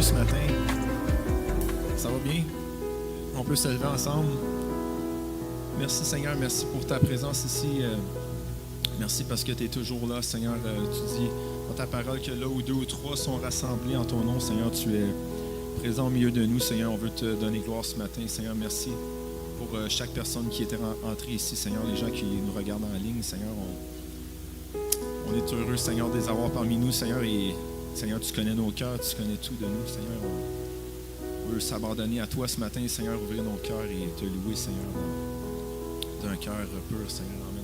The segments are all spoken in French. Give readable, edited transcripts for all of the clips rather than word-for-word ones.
ce matin? Ça va bien? On peut se lever ensemble. Merci Seigneur, merci pour ta présence ici. Merci parce que tu es toujours là, Seigneur. Tu dis dans ta parole que là où 2 ou 3 sont rassemblés en ton nom, Seigneur, tu es présent au milieu de nous, Seigneur. On veut te donner gloire ce matin, Seigneur. Merci pour chaque personne qui était entrée ici, Seigneur. Les gens qui nous regardent en ligne, Seigneur. On est heureux, Seigneur, de les avoir parmi nous, Seigneur. Et Seigneur, tu connais nos cœurs, tu connais tout de nous, Seigneur. On veut s'abandonner à toi ce matin, Seigneur, ouvrir nos cœurs et te louer, Seigneur, d'un cœur pur, Seigneur. Amen.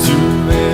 Tu es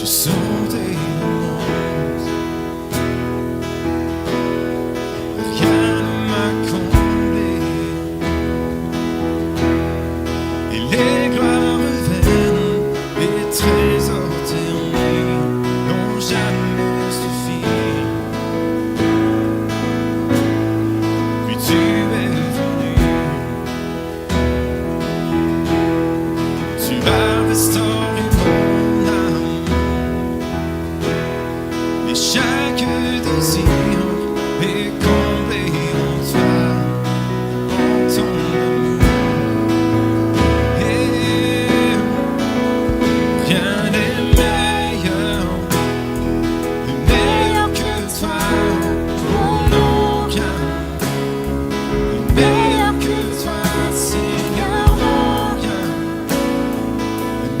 J'ai sauté le monde. Rien ne m'a comblé. Et les gloires vaines, les trésors ternés n'ont jamais suffi. Puis tu es venu. Tu as restauré mon âme. Et chaque désir est comblé en toi, en ton amour. Et rien n'est meilleur que toi. Oh non, rien n'est meilleur que toi, Seigneur.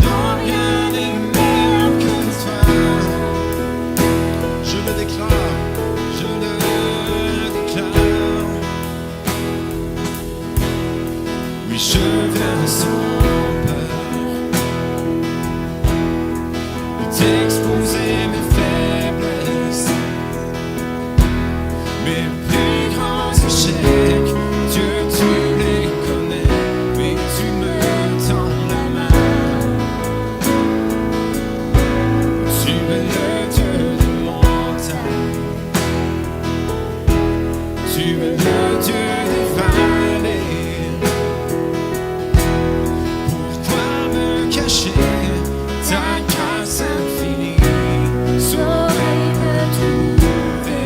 Non, rien n'est meilleur que toi. Je le déclare, je le déclare. Oui, je viens sans peur de t'exposer mes faiblesses, mes plus grands échecs. Dieu, tu les connais, mais tu me tends la main. Tu es le Dieu des montagnes. Tu es le Dieu des vallées. Pourquoi me cacher ta grâce infinie? Sauver me trouver.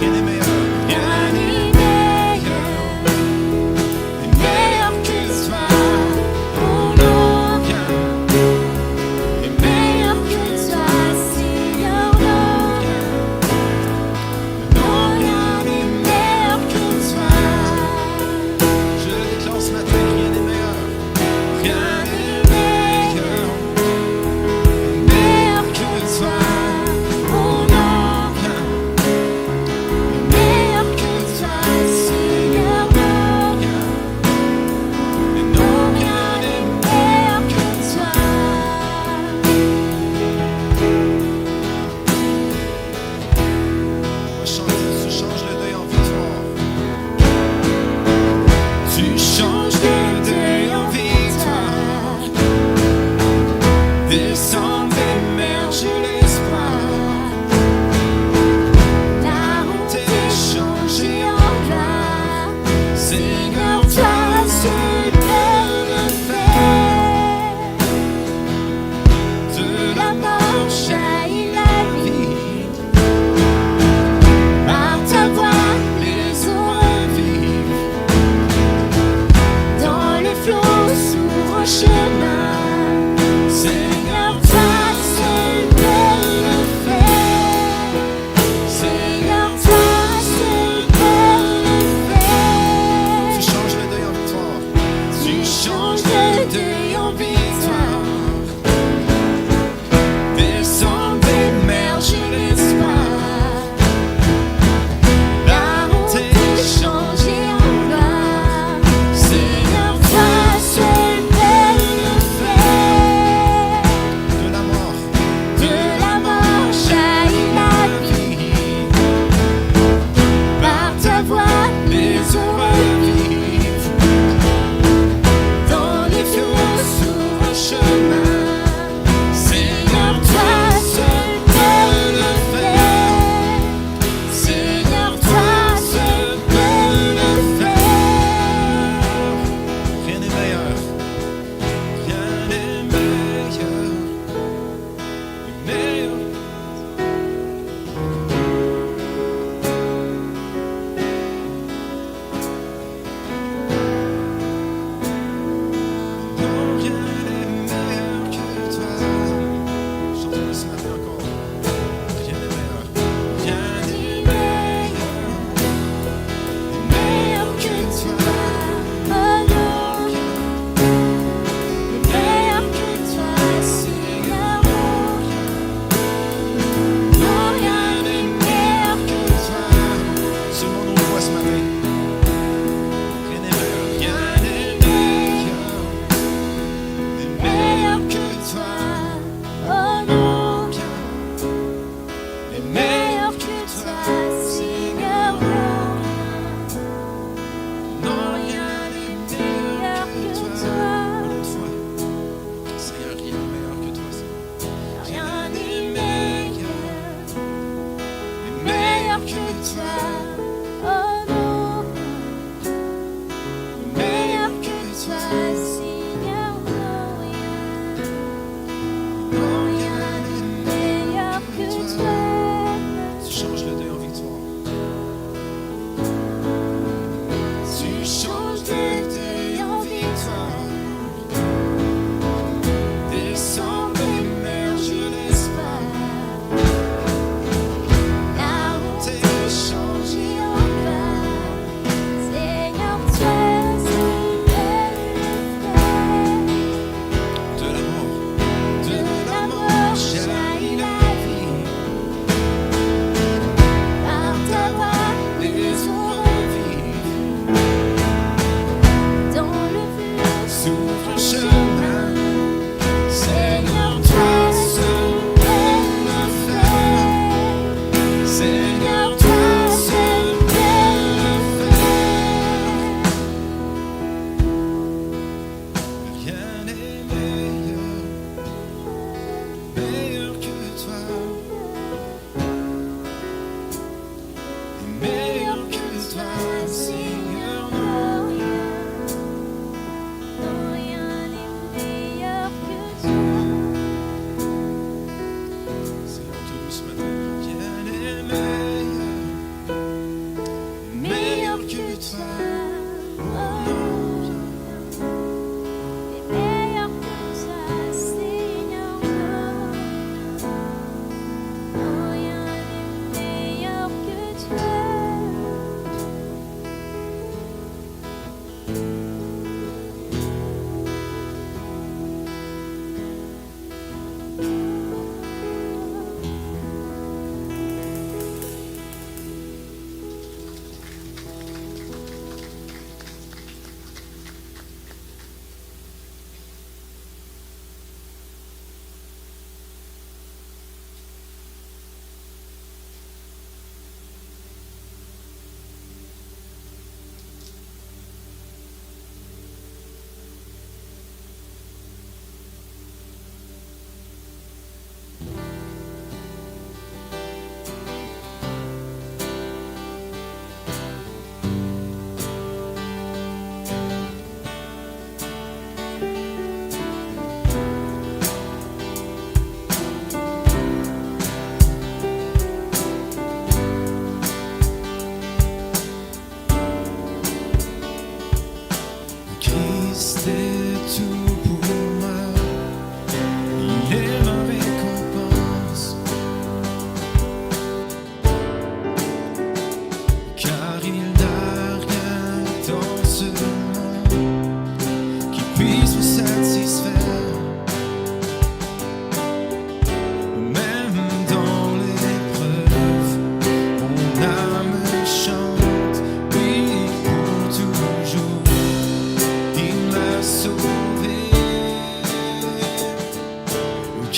Rien n'est meilleur, rien n'est meilleur que toi. Oh non, rien n'est meilleur que toi, Seigneur. Non, rien n'est meilleur que toi. Je le déclare ce matin, rien n'est meilleur. Rien n'est meilleur que toi. Oh non, rien n'est meilleur que toi, Seigneur. Non, rien n'est meilleur que toi. On va chanter, tu changes le deuil en victoire. Tu changes le deuil en victoire. Descends, émerge l'espoir. La honte est changée en gloire. Seigneur, toi seul peux le faire. De la mort jaillit la vie. Par ta voix, les eaux revivent. Dans les flots s'ouvre un chemin. Seigneur, toi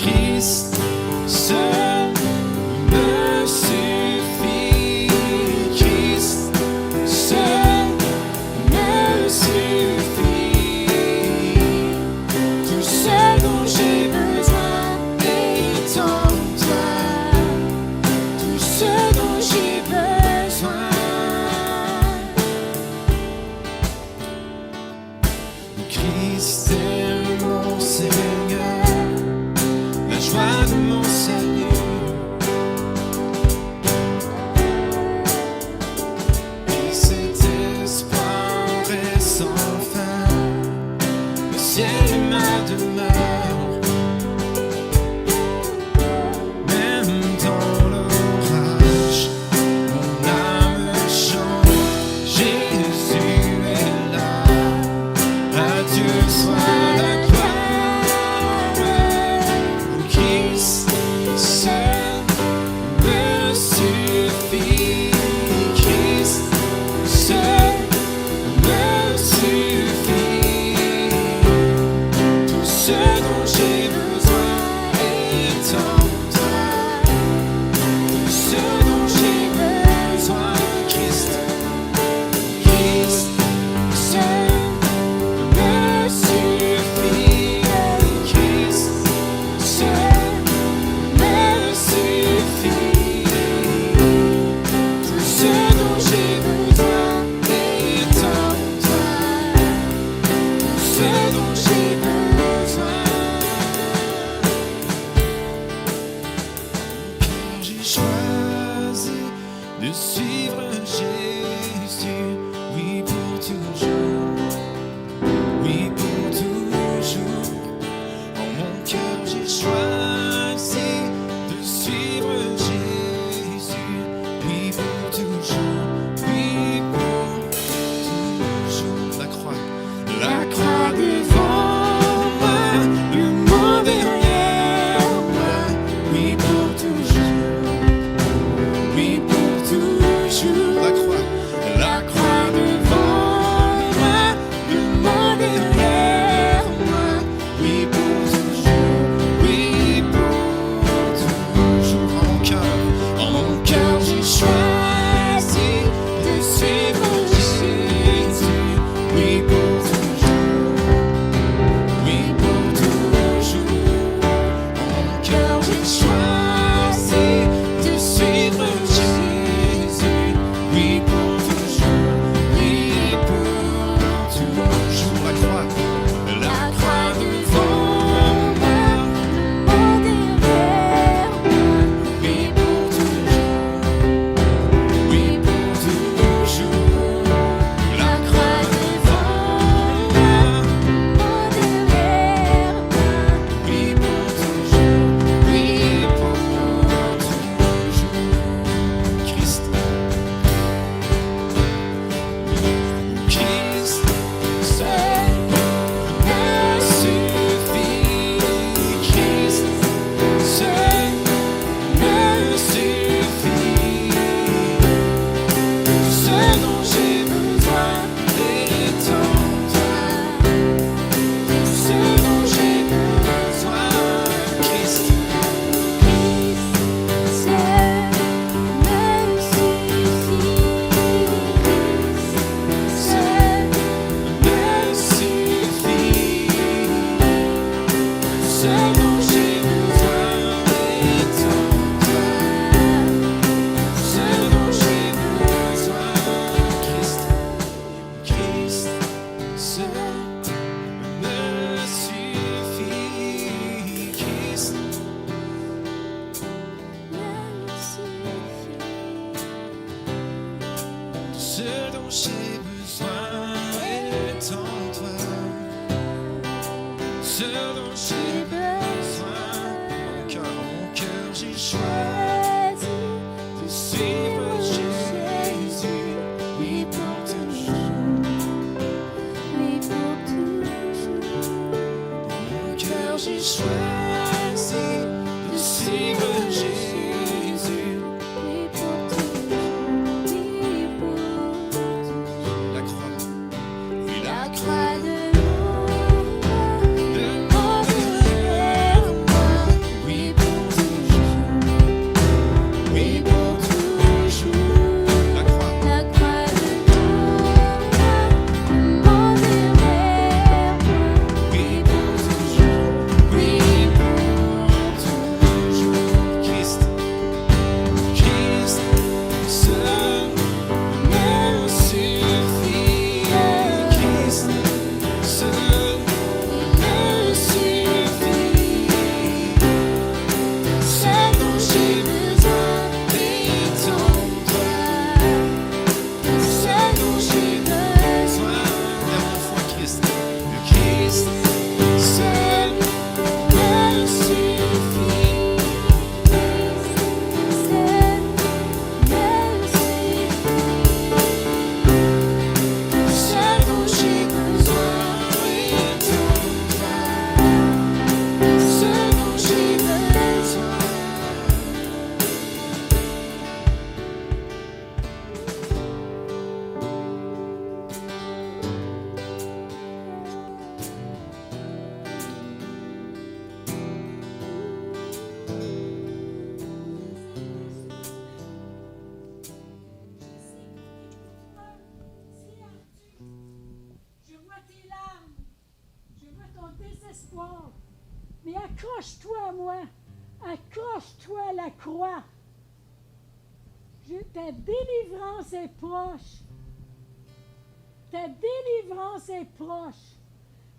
Christ seul me suffit. Christ seul me suffit. Tout ce dont j'ai besoin est en toi. Tout ce dont j'ai besoin. Christ est mon Seigneur, la joie de mon salut. Et cet espoir est sans fin, le ciel est ma demeure. Même dans l'orage, mon âme chante, Jésus est là. À Dieu soit la gloire. Christ seul me suffit. Christ seul me suffit. Tout ce dont j'ai besoin est en toi. Tout ce dont j'ai besoin, Christ. Christ seul me suffit. Christ seul me suffit. Tout ce dont j'ai besoin est en toi. Tout ce dont j'ai besoin. Car j'ai choisi de suivre Jésus, oui pour toujours. Oui, pour toujours. En mon cœur, j'ai choisi de suivre Jésus. Oui, pour toujours. Oui, pour toujours. La croix devant moi, le monde derrière moi. Oui, pour toujours. Oui, pour toujours. La croix devant moi, le monde derrière moi. Oui, pour toujours. Oui, pour toujours. En mon cœur, j'ai choisi de suivre Jésus. Oui, pour toujours. Oui, pour toujours. En mon cœur, j'ai choisi de suivre Jésus. Oui, pour toujours. Oui, pour toujours. La croix devant moi, le monde derrière moi. Oui, pour toujours. Oui, pour toujours. La croix devant moi, le monde derrière moi. Oui, pour toujours. Oui, pour toujours. Christ. Christ seul me suffit. Christ seul me suffit. Tout ce dont j'ai besoin est en toi. Tout ce dont j'ai besoin, Christ. Christ seul me suffit. Seul me suffit. Tout ce dont j'ai besoin est en toi. Tout ce dont j'ai besoin, Christ. Christ seul me suffit. Christ me suffit. Tout ce dont j'ai besoin est en toi. Ce dont j'ai besoin, mon cœur, j'ai choisi de suivre Jésus. Oui, pour toujours. Oui, pour toujours. Mon cœur, j'ai choisi de suivre Jésus. Oui, pour toujours. Oui, pour toujours. La croix. Oui, la croix de accroche-toi à moi. Accroche-toi à la croix. Ta délivrance est proche. Ta délivrance est proche.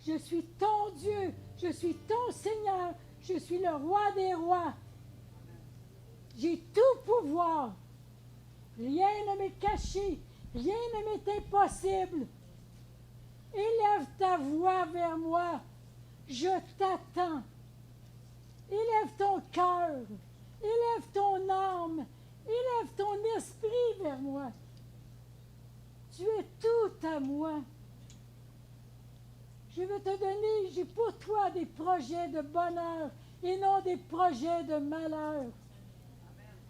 Je suis ton Dieu. Je suis ton Seigneur. Je suis le roi des rois. J'ai tout pouvoir. Rien ne m'est caché. Rien ne m'est impossible. Élève ta voix vers moi. Je t'attends. Élève ton cœur. Élève ton âme. Élève ton esprit vers moi. Tu es tout à moi. Je veux te donner, j'ai pour toi des projets de bonheur et non des projets de malheur.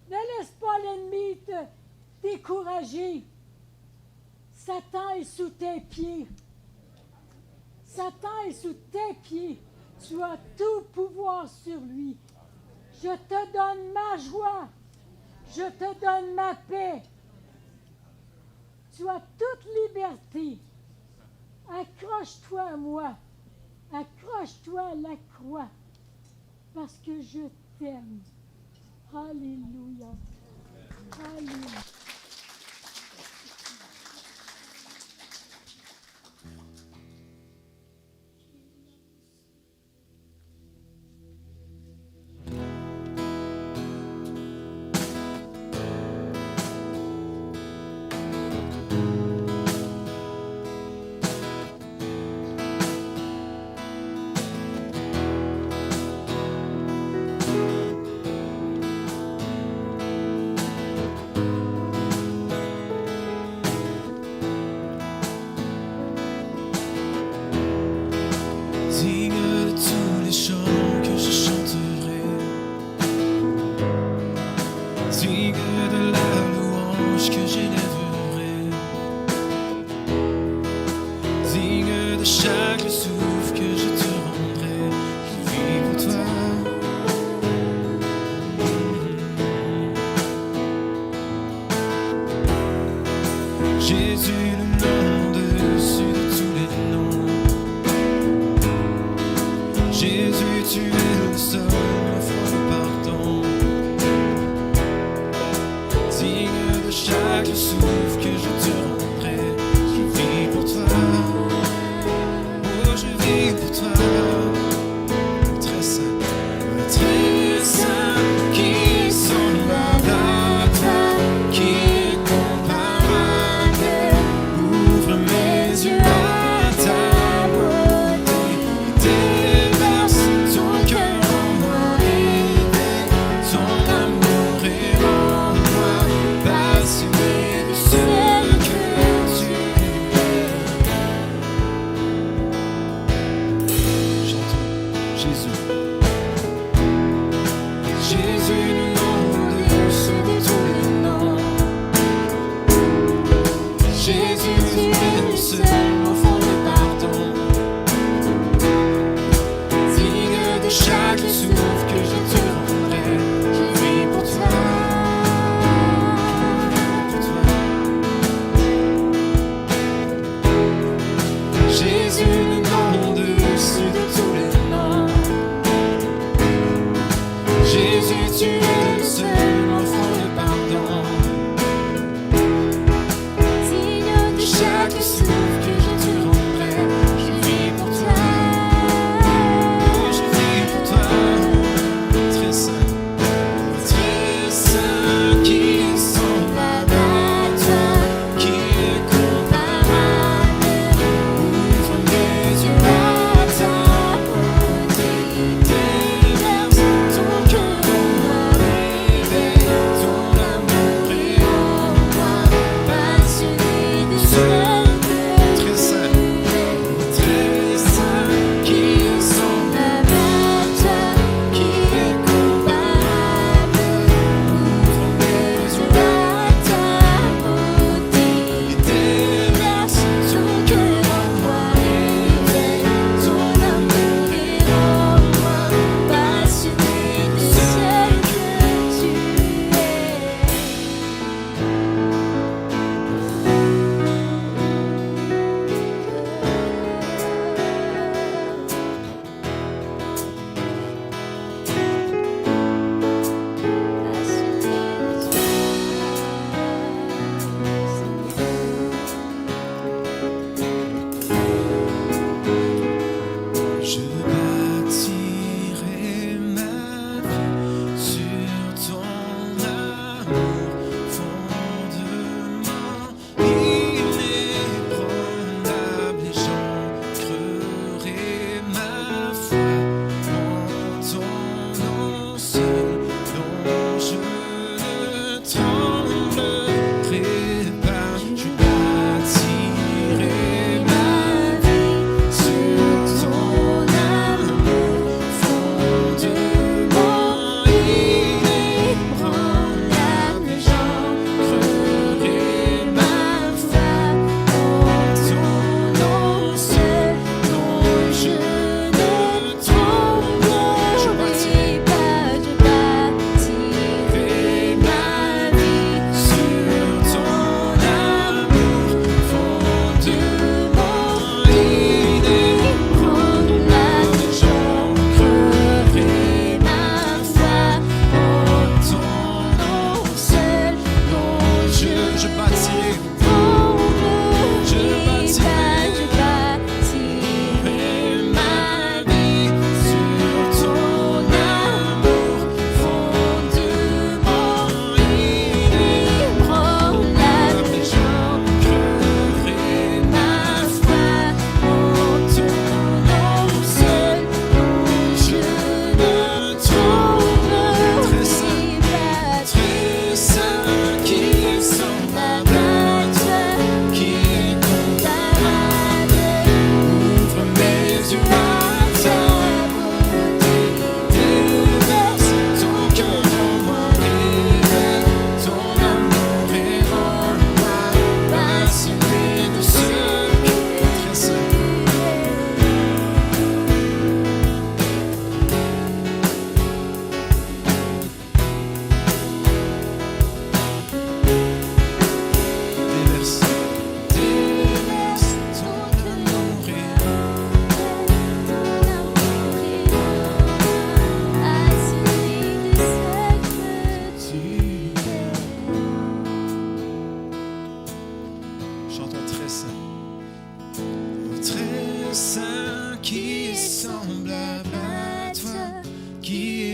Ne laisse pas l'ennemi te décourager. Satan est sous tes pieds. Satan est sous tes pieds. Tu as tout pouvoir sur lui. Je te donne ma joie. Je te donne ma paix. Tu as toute liberté. Accroche-toi à moi. Accroche-toi à la croix. Parce que je t'aime. Alléluia. Alléluia.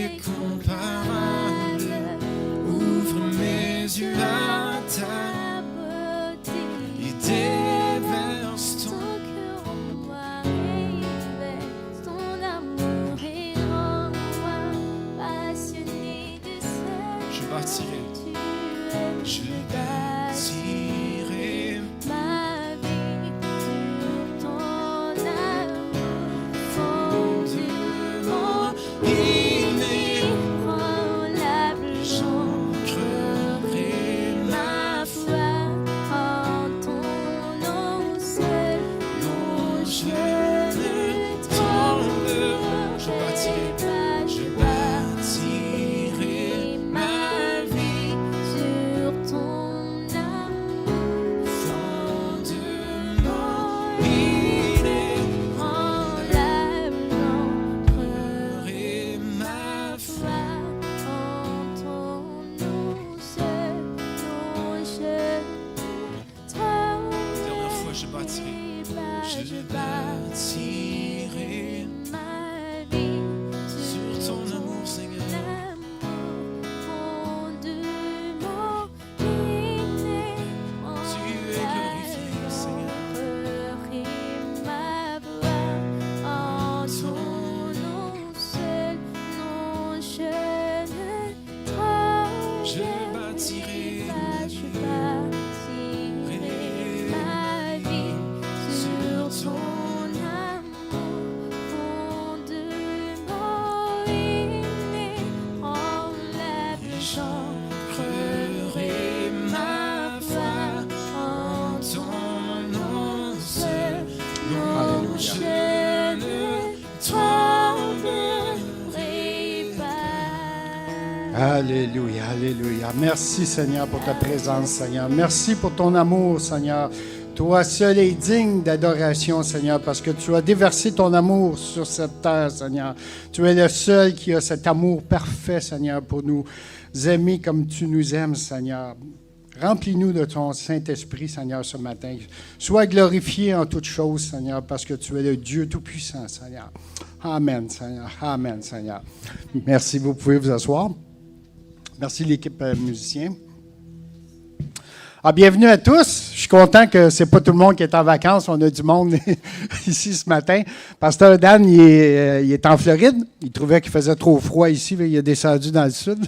incomparable. Ouvre mes yeux à ta beauté et déverse ton cœur en moi, révèle ton amour et rends-moi passionné de ce Je bâtirai, que tu aimes. je bâtirai Ma vie sur ton amour, fondement inébranlable, j'ancrerai ma foi en ton nom seul, non, je je ne ne tremblerai. Je bâtirai, pas, je bâtirai ma vie sur ton amour, fondement inébranlable, inébranlable, ma foi. foi en ton nom seul, non, je Dernière fois, je bâtirai, je bâtirai ma vie sur ton amour, Seigneur. Tu es glorifié, Seigneur. Je bâtirai ma vie sur ton amour, fondement inébranlable, j'ancrerai ma foi en ton nom seul. Non, je ne tremblerai pas. Alléluia, alléluia. Merci Seigneur pour ta présence, Seigneur. Merci pour ton amour, Seigneur. Toi seul est digne d'adoration, Seigneur, parce que tu as déversé ton amour sur cette terre, Seigneur. Tu es le seul qui a cet amour parfait, Seigneur, pour nous aimer comme tu nous aimes, Seigneur. Remplis-nous de ton Saint-Esprit, Seigneur, ce matin. Sois glorifié en toutes choses, Seigneur, parce que tu es le Dieu Tout-Puissant, Seigneur. Amen, Seigneur. Amen, Seigneur. Merci, vous pouvez vous asseoir. Merci l'équipe musicien. Bienvenue à tous. Je suis content que ce n'est pas tout le monde qui est en vacances. On a du monde ici ce matin. Pasteur Dan, il est en Floride. Il trouvait qu'il faisait trop froid ici. Il est descendu dans le sud.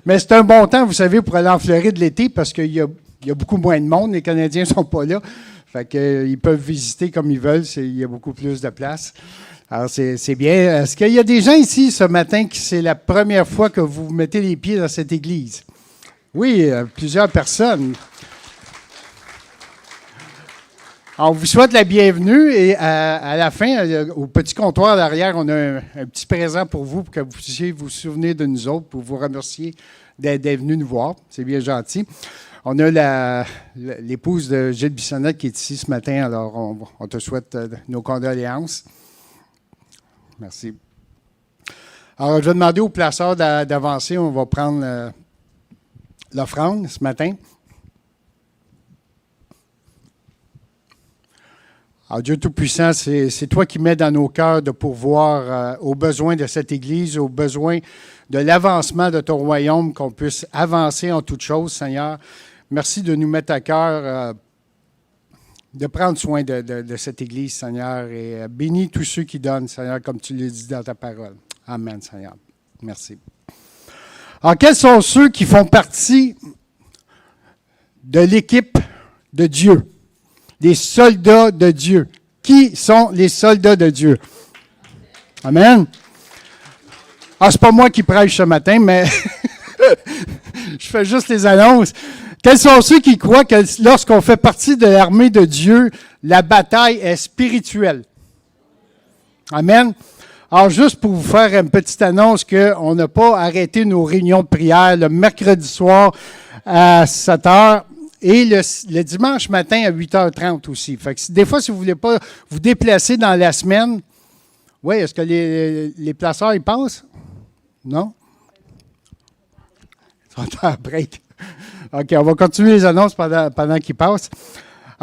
Mais c'est un bon temps, vous savez, pour aller en Floride l'été parce qu'il y a beaucoup moins de monde. Les Canadiens ne sont pas là. Fait qu'ils peuvent visiter comme ils veulent. Il y a beaucoup plus de place. Alors, c'est bien. Est-ce qu'il y a des gens ici ce matin qui c'est la première fois que vous mettez les pieds dans cette église? Oui, plusieurs personnes. On vous souhaite la bienvenue et à la fin, au petit comptoir derrière, on a un petit présent pour vous pour que vous puissiez vous souvenir de nous autres, pour vous remercier d'être venus nous voir. C'est bien gentil. On a l'épouse de Gilles Bissonnette qui est ici ce matin, alors on te souhaite nos condoléances. Merci. Alors, je vais demander aux placeurs d'avancer. On va prendre l'offrande ce matin. Alors, Dieu Tout-Puissant, c'est toi qui mets dans nos cœurs de pourvoir aux besoins de cette Église, aux besoins de l'avancement de ton royaume, qu'on puisse avancer en toutes choses, Seigneur. Merci de nous mettre à cœur de prendre soin de cette Église, Seigneur, et bénis tous ceux qui donnent, Seigneur, comme tu l'as dit dans ta parole. Amen, Seigneur. Merci. Alors, quels sont ceux qui font partie de l'équipe de Dieu? Des soldats de Dieu. Qui sont les soldats de Dieu? Amen. C'est pas moi qui prêche ce matin, mais je fais juste les annonces. Quels sont ceux qui croient que lorsqu'on fait partie de l'armée de Dieu, la bataille est spirituelle? Amen. Alors, juste pour vous faire une petite annonce qu'on n'a pas arrêté nos réunions de prière le mercredi soir à 7 h et le dimanche matin à 8h30 aussi. Fait que des fois, si vous ne voulez pas vous déplacer dans la semaine, oui, est-ce que les placeurs, ils passent? Non? Ils sont en break. OK, on va continuer les annonces pendant qu'ils passent.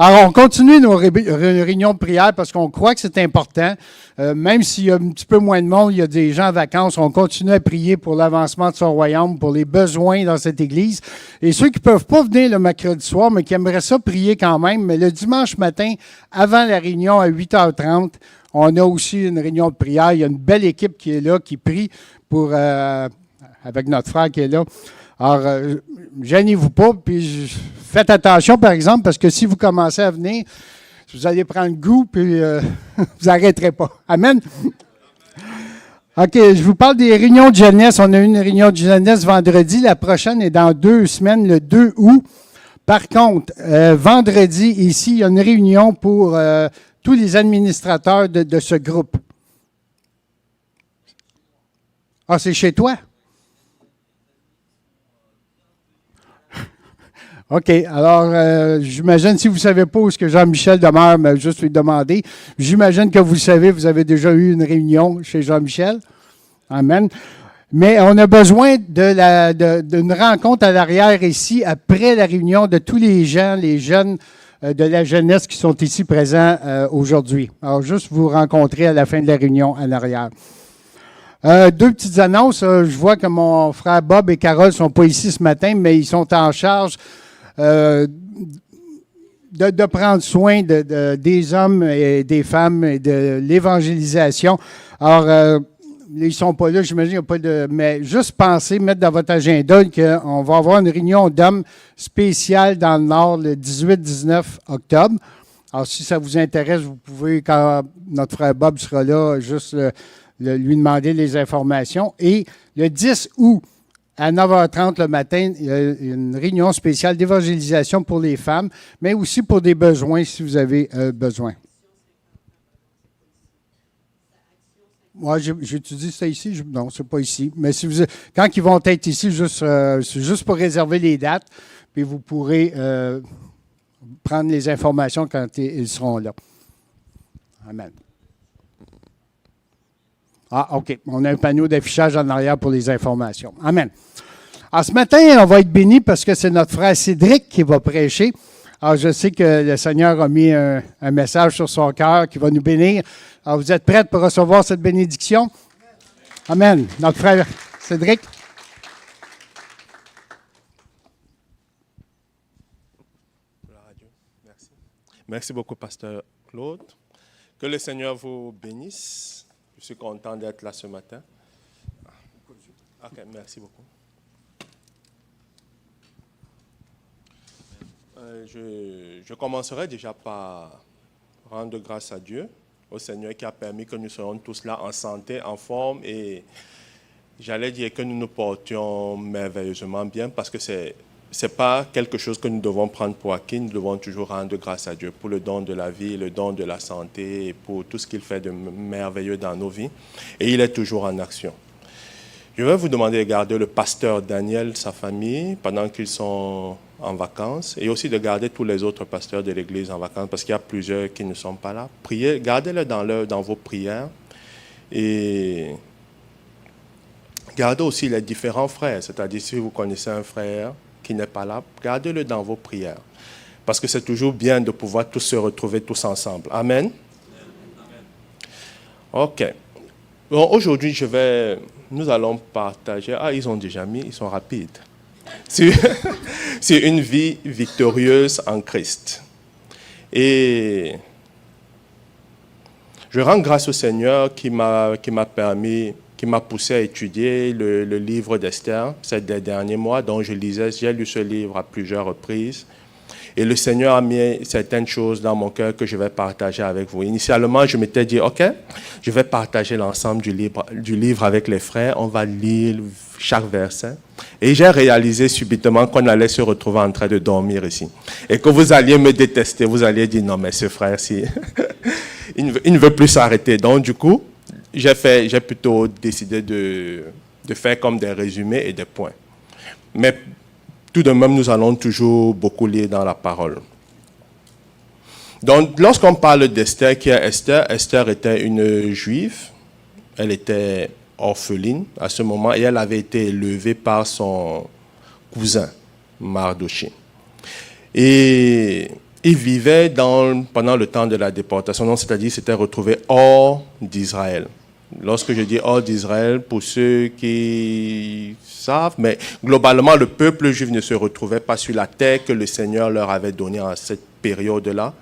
Alors, on continue nos réunions de prière parce qu'on croit que c'est important. Même s'il y a un petit peu moins de monde, il y a des gens en vacances, on continue à prier pour l'avancement de son royaume, pour les besoins dans cette église. Et ceux qui ne peuvent pas venir le mercredi soir, mais qui aimeraient ça prier quand même, mais le dimanche matin, avant la réunion à 8h30, on a aussi une réunion de prière. Il y a une belle équipe qui est là, qui prie pour, avec notre frère qui est là. Alors, gênez-vous pas, puis faites attention, par exemple, parce que si vous commencez à venir, vous allez prendre goût, puis vous n'arrêterez pas. Amen? OK, je vous parle des réunions de jeunesse. On a eu une réunion de jeunesse vendredi. La prochaine est dans 2 semaines, le 2 août. Par contre, vendredi, ici, il y a une réunion pour tous les administrateurs de ce groupe. Ah, c'est chez toi? OK. Alors, j'imagine, si vous ne savez pas où est-ce que Jean-Michel demeure, mais juste lui demander. J'imagine que vous le savez, vous avez déjà eu une réunion chez Jean-Michel. Amen. Mais on a besoin d'une rencontre à l'arrière ici, après la réunion de tous les gens, les jeunes de la jeunesse qui sont ici présents aujourd'hui. Alors, juste vous rencontrer à la fin de la réunion à l'arrière. 2 petites annonces. Je vois que mon frère Bob et Carole ne sont pas ici ce matin, mais ils sont en charge de prendre soin des hommes et des femmes et de l'évangélisation. Alors, ils ne sont pas là, j'imagine, il n'y a pas de... Mais juste pensez, mettre dans votre agenda qu'on va avoir une réunion d'hommes spéciale dans le Nord le 18-19 octobre. Alors, si ça vous intéresse, vous pouvez, quand notre frère Bob sera là, juste lui demander les informations. Et le 10 août, à 9h30 le matin, il y a une réunion spéciale d'évangélisation pour les femmes, mais aussi pour des besoins si vous avez besoin. Moi, j'étudie ça ici. Non, c'est pas ici. Mais si quand ils vont être ici, c'est juste pour réserver les dates, puis vous pourrez prendre les informations quand ils seront là. Amen. Ah, OK. On a un panneau d'affichage en arrière pour les informations. Amen. Alors, ce matin, on va être bénis parce que c'est notre frère Cédric qui va prêcher. Alors, je sais que le Seigneur a mis un message sur son cœur qui va nous bénir. Alors, vous êtes prêts pour recevoir cette bénédiction? Amen. Notre frère Cédric. Merci. Merci beaucoup, Pasteur Claude. Que le Seigneur vous bénisse. Je suis content d'être là ce matin. OK, merci beaucoup. Je commencerai déjà par rendre grâce à Dieu, au Seigneur qui a permis que nous soyons tous là en santé, en forme, et j'allais dire que nous nous portions merveilleusement bien parce que c'est pas quelque chose que nous devons prendre pour acquis. Nous devons toujours rendre grâce à Dieu pour le don de la vie, le don de la santé et pour tout ce qu'il fait de merveilleux dans nos vies. Et il est toujours en action. Je vais vous demander de garder le pasteur Daniel, sa famille, pendant qu'ils sont en vacances, et aussi de garder tous les autres pasteurs de l'Église en vacances, parce qu'il y a plusieurs qui ne sont pas là. Priez, gardez-le dans vos prières, et gardez aussi les différents frères, c'est-à-dire si vous connaissez un frère qui n'est pas là, gardez-le dans vos prières, parce que c'est toujours bien de pouvoir tous se retrouver tous ensemble. Amen. OK. Bon, aujourd'hui, nous allons partager... Ah, ils ont déjà mis, ils sont rapides. C'est une vie victorieuse en Christ. Et je rends grâce au Seigneur qui m'a poussé à étudier le livre d'Esther ces derniers mois, dont j'ai lu ce livre à plusieurs reprises. Et le Seigneur a mis certaines choses dans mon cœur que je vais partager avec vous. Initialement, je m'étais dit, OK, je vais partager l'ensemble du livre avec les frères. On va lire chaque verset. Et j'ai réalisé subitement qu'on allait se retrouver en train de dormir ici. Et que vous alliez me détester. Vous alliez dire, non, mais ce frère-ci, il ne veut plus s'arrêter. Donc, du coup, j'ai plutôt décidé de faire comme des résumés et des points. Mais tout de même, nous allons toujours beaucoup lire dans la parole. Donc, lorsqu'on parle d'Esther, qui est Esther, Esther était une juive. Elle était orpheline à ce moment et elle avait été élevée par son cousin, Mardoché. Et il vivait pendant le temps de la déportation, donc c'est-à-dire s'était retrouvé hors d'Israël. Lorsque je dis hors d'Israël, pour ceux qui savent, mais globalement, le peuple juif ne se retrouvait pas sur la terre que le Seigneur leur avait donnée à cette période-là.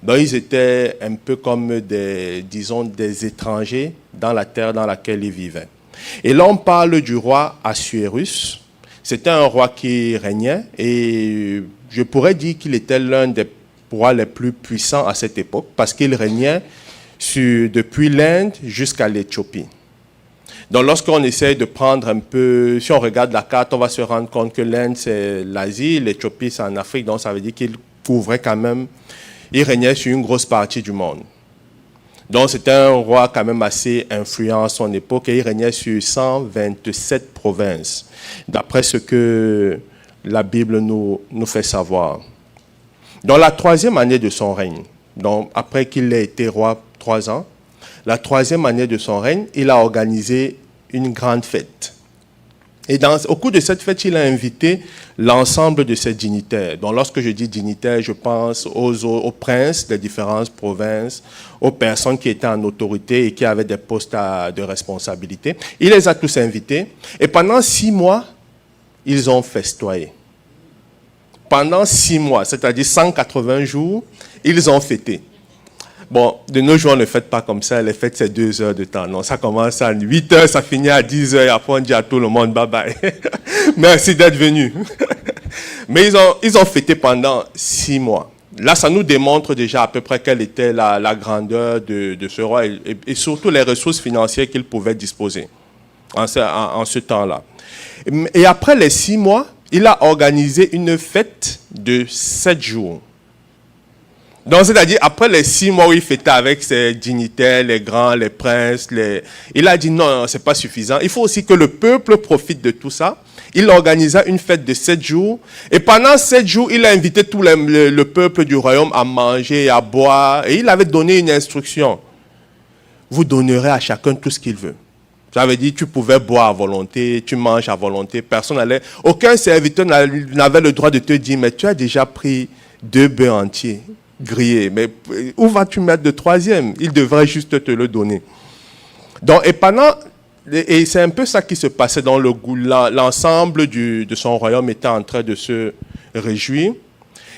Donc, ils étaient un peu comme des étrangers dans la terre dans laquelle ils vivaient. Et là, on parle du roi Assuérus. C'était un roi qui régnait et je pourrais dire qu'il était l'un des rois les plus puissants à cette époque parce qu'il régnait depuis l'Inde jusqu'à l'Éthiopie. Donc, lorsqu'on essaie de prendre un peu, si on regarde la carte, on va se rendre compte que l'Inde, c'est l'Asie, l'Éthiopie, c'est en Afrique. Donc, ça veut dire qu'il couvrait quand même, il régnait sur une grosse partie du monde. Donc, c'était un roi quand même assez influent à son époque et il régnait sur 127 provinces, d'après ce que la Bible nous fait savoir. Dans la 3e année de son règne, donc après qu'il ait été roi 3 ans, la 3e année de son règne, il a organisé une grande fête. Et au cours de cette fête, il a invité l'ensemble de ses dignitaires. Donc, lorsque je dis dignitaires, je pense aux princes des différentes provinces, aux personnes qui étaient en autorité et qui avaient des postes de responsabilité. Il les a tous invités. Et pendant 6 mois, ils ont festoyé. Pendant 6 mois, c'est-à-dire 180 jours, ils ont fêté. Bon, de nos jours, on ne fête pas comme ça. Les fêtes, c'est 2 heures de temps. Non, ça commence à 8 heures, ça finit à 10 heures. Et après, on dit à tout le monde, bye bye. Merci d'être venu. Mais ils ont fêté pendant 6 mois. Là, ça nous démontre déjà à peu près quelle était la grandeur de ce roi et surtout les ressources financières qu'il pouvait disposer en ce temps-là. Et après les 6 mois, il a organisé une fête de 7 jours. Donc, c'est-à-dire, après les 6 mois où il fêtait avec ses dignitaires, les grands, les princes, il a dit non, c'est pas suffisant. Il faut aussi que le peuple profite de tout ça. Il organisa une fête de 7 jours. Et pendant 7 jours, il a invité tout le peuple du royaume à manger et à boire. Et il avait donné une instruction. Vous donnerez à chacun tout ce qu'il veut. Ça veut dire que tu pouvais boire à volonté, tu manges à volonté. Aucun serviteur n'avait le droit de te dire, mais tu as déjà pris 2 bœufs entiers grillés. Mais où vas-tu mettre le 3e? Il devrait juste te le donner. Donc, et c'est un peu ça qui se passait dans l'ensemble de son royaume était en train de se réjouir.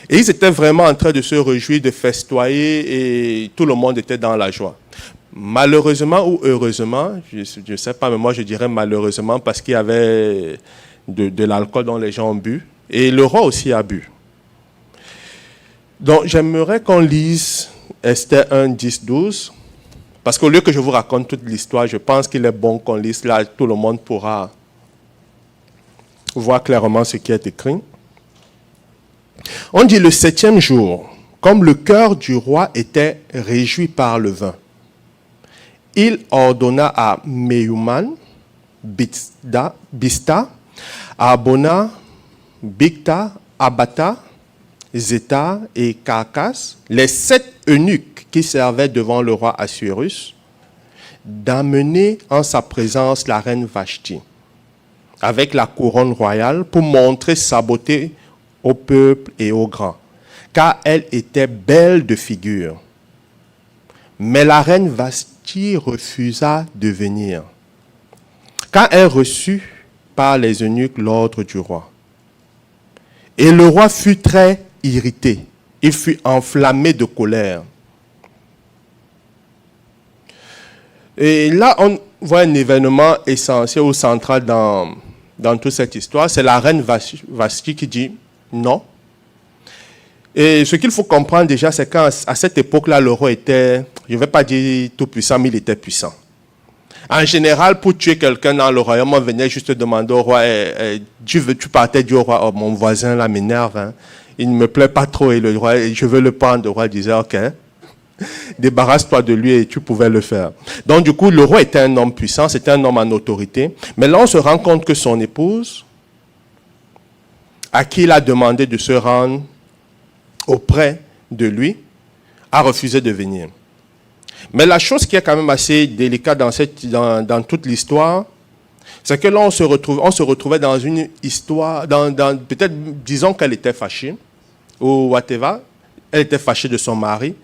Et ils étaient vraiment en train de se réjouir, de festoyer et tout le monde était dans la joie. Malheureusement ou heureusement, je ne sais pas, mais moi je dirais malheureusement parce qu'il y avait de l'alcool dont les gens ont bu. Et le roi aussi a bu. Donc j'aimerais qu'on lise Esther 1, 10, 12. Parce qu'au lieu que je vous raconte toute l'histoire, je pense qu'il est bon qu'on lise là, tout le monde pourra voir clairement ce qui est écrit. On dit le 7e jour, comme le cœur du roi était réjoui par le vin, il ordonna à Meyuman, Bista, à Abona, Bigta, Abata, Zéta et Carcas, les 7 eunuques qui servaient devant le roi Assuérus, d'amener en sa présence la reine Vashti, avec la couronne royale pour montrer sa beauté au peuple et aux grands, car elle était belle de figure. Mais la reine Vashti refusa de venir, quand elle reçut par les eunuques l'ordre du roi. Et le roi fut très irrité, il fut enflammé de colère. Et là, on voit un événement essentiel ou central dans toute cette histoire. C'est la reine Vashti qui dit non. Et ce qu'il faut comprendre déjà, c'est qu'à cette époque-là, le roi était, je ne vais pas dire tout puissant, mais il était puissant. En général, pour tuer quelqu'un dans le royaume, on venait juste demander au roi, tu partais du roi, oh, mon voisin là m'énerve, hein. Il ne me plaît pas trop, et le roi, je veux le prendre. Le roi disait, ok, débarrasse-toi de lui et tu pouvais le faire. Donc du coup, le roi était un homme puissant, c'était un homme en autorité. Mais là, on se rend compte que son épouse, à qui il a demandé de se rendre auprès de lui, a refusé de venir. Mais la chose qui est quand même assez délicate dans toute l'histoire, c'est que là, on se retrouvait dans une histoire, peut-être, disons qu'elle était fâchée, ou whatever. Elle était fâchée de son mari.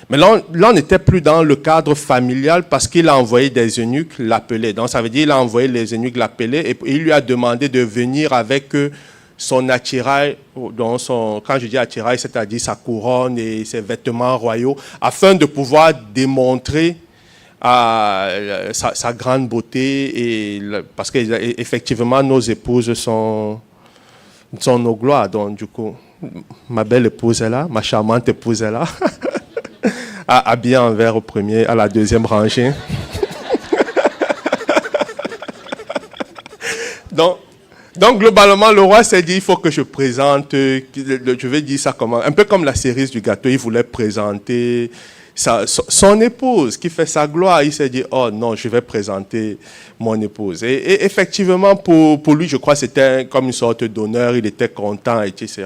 Mais là, on n'était plus dans le cadre familial parce qu'il a envoyé des eunuques l'appeler. Donc, ça veut dire qu'il a envoyé les eunuques l'appeler et il lui a demandé de venir avec son attirail, quand je dis attirail, c'est-à-dire sa couronne et ses vêtements royaux, afin de pouvoir démontrer sa grande beauté, parce qu'effectivement, nos épouses sont nos gloires. Donc, du coup, ma belle épouse est là, ma charmante épouse est là, habillée en vert au premier, à la deuxième rangée. Donc, globalement, le roi s'est dit, il faut que je présente, je vais dire ça comment, un peu comme la cerise du gâteau, il voulait présenter son épouse qui fait sa gloire. Il s'est dit, oh non, je vais présenter mon épouse. Et effectivement, pour lui, je crois que c'était comme une sorte d'honneur, il était content, etc.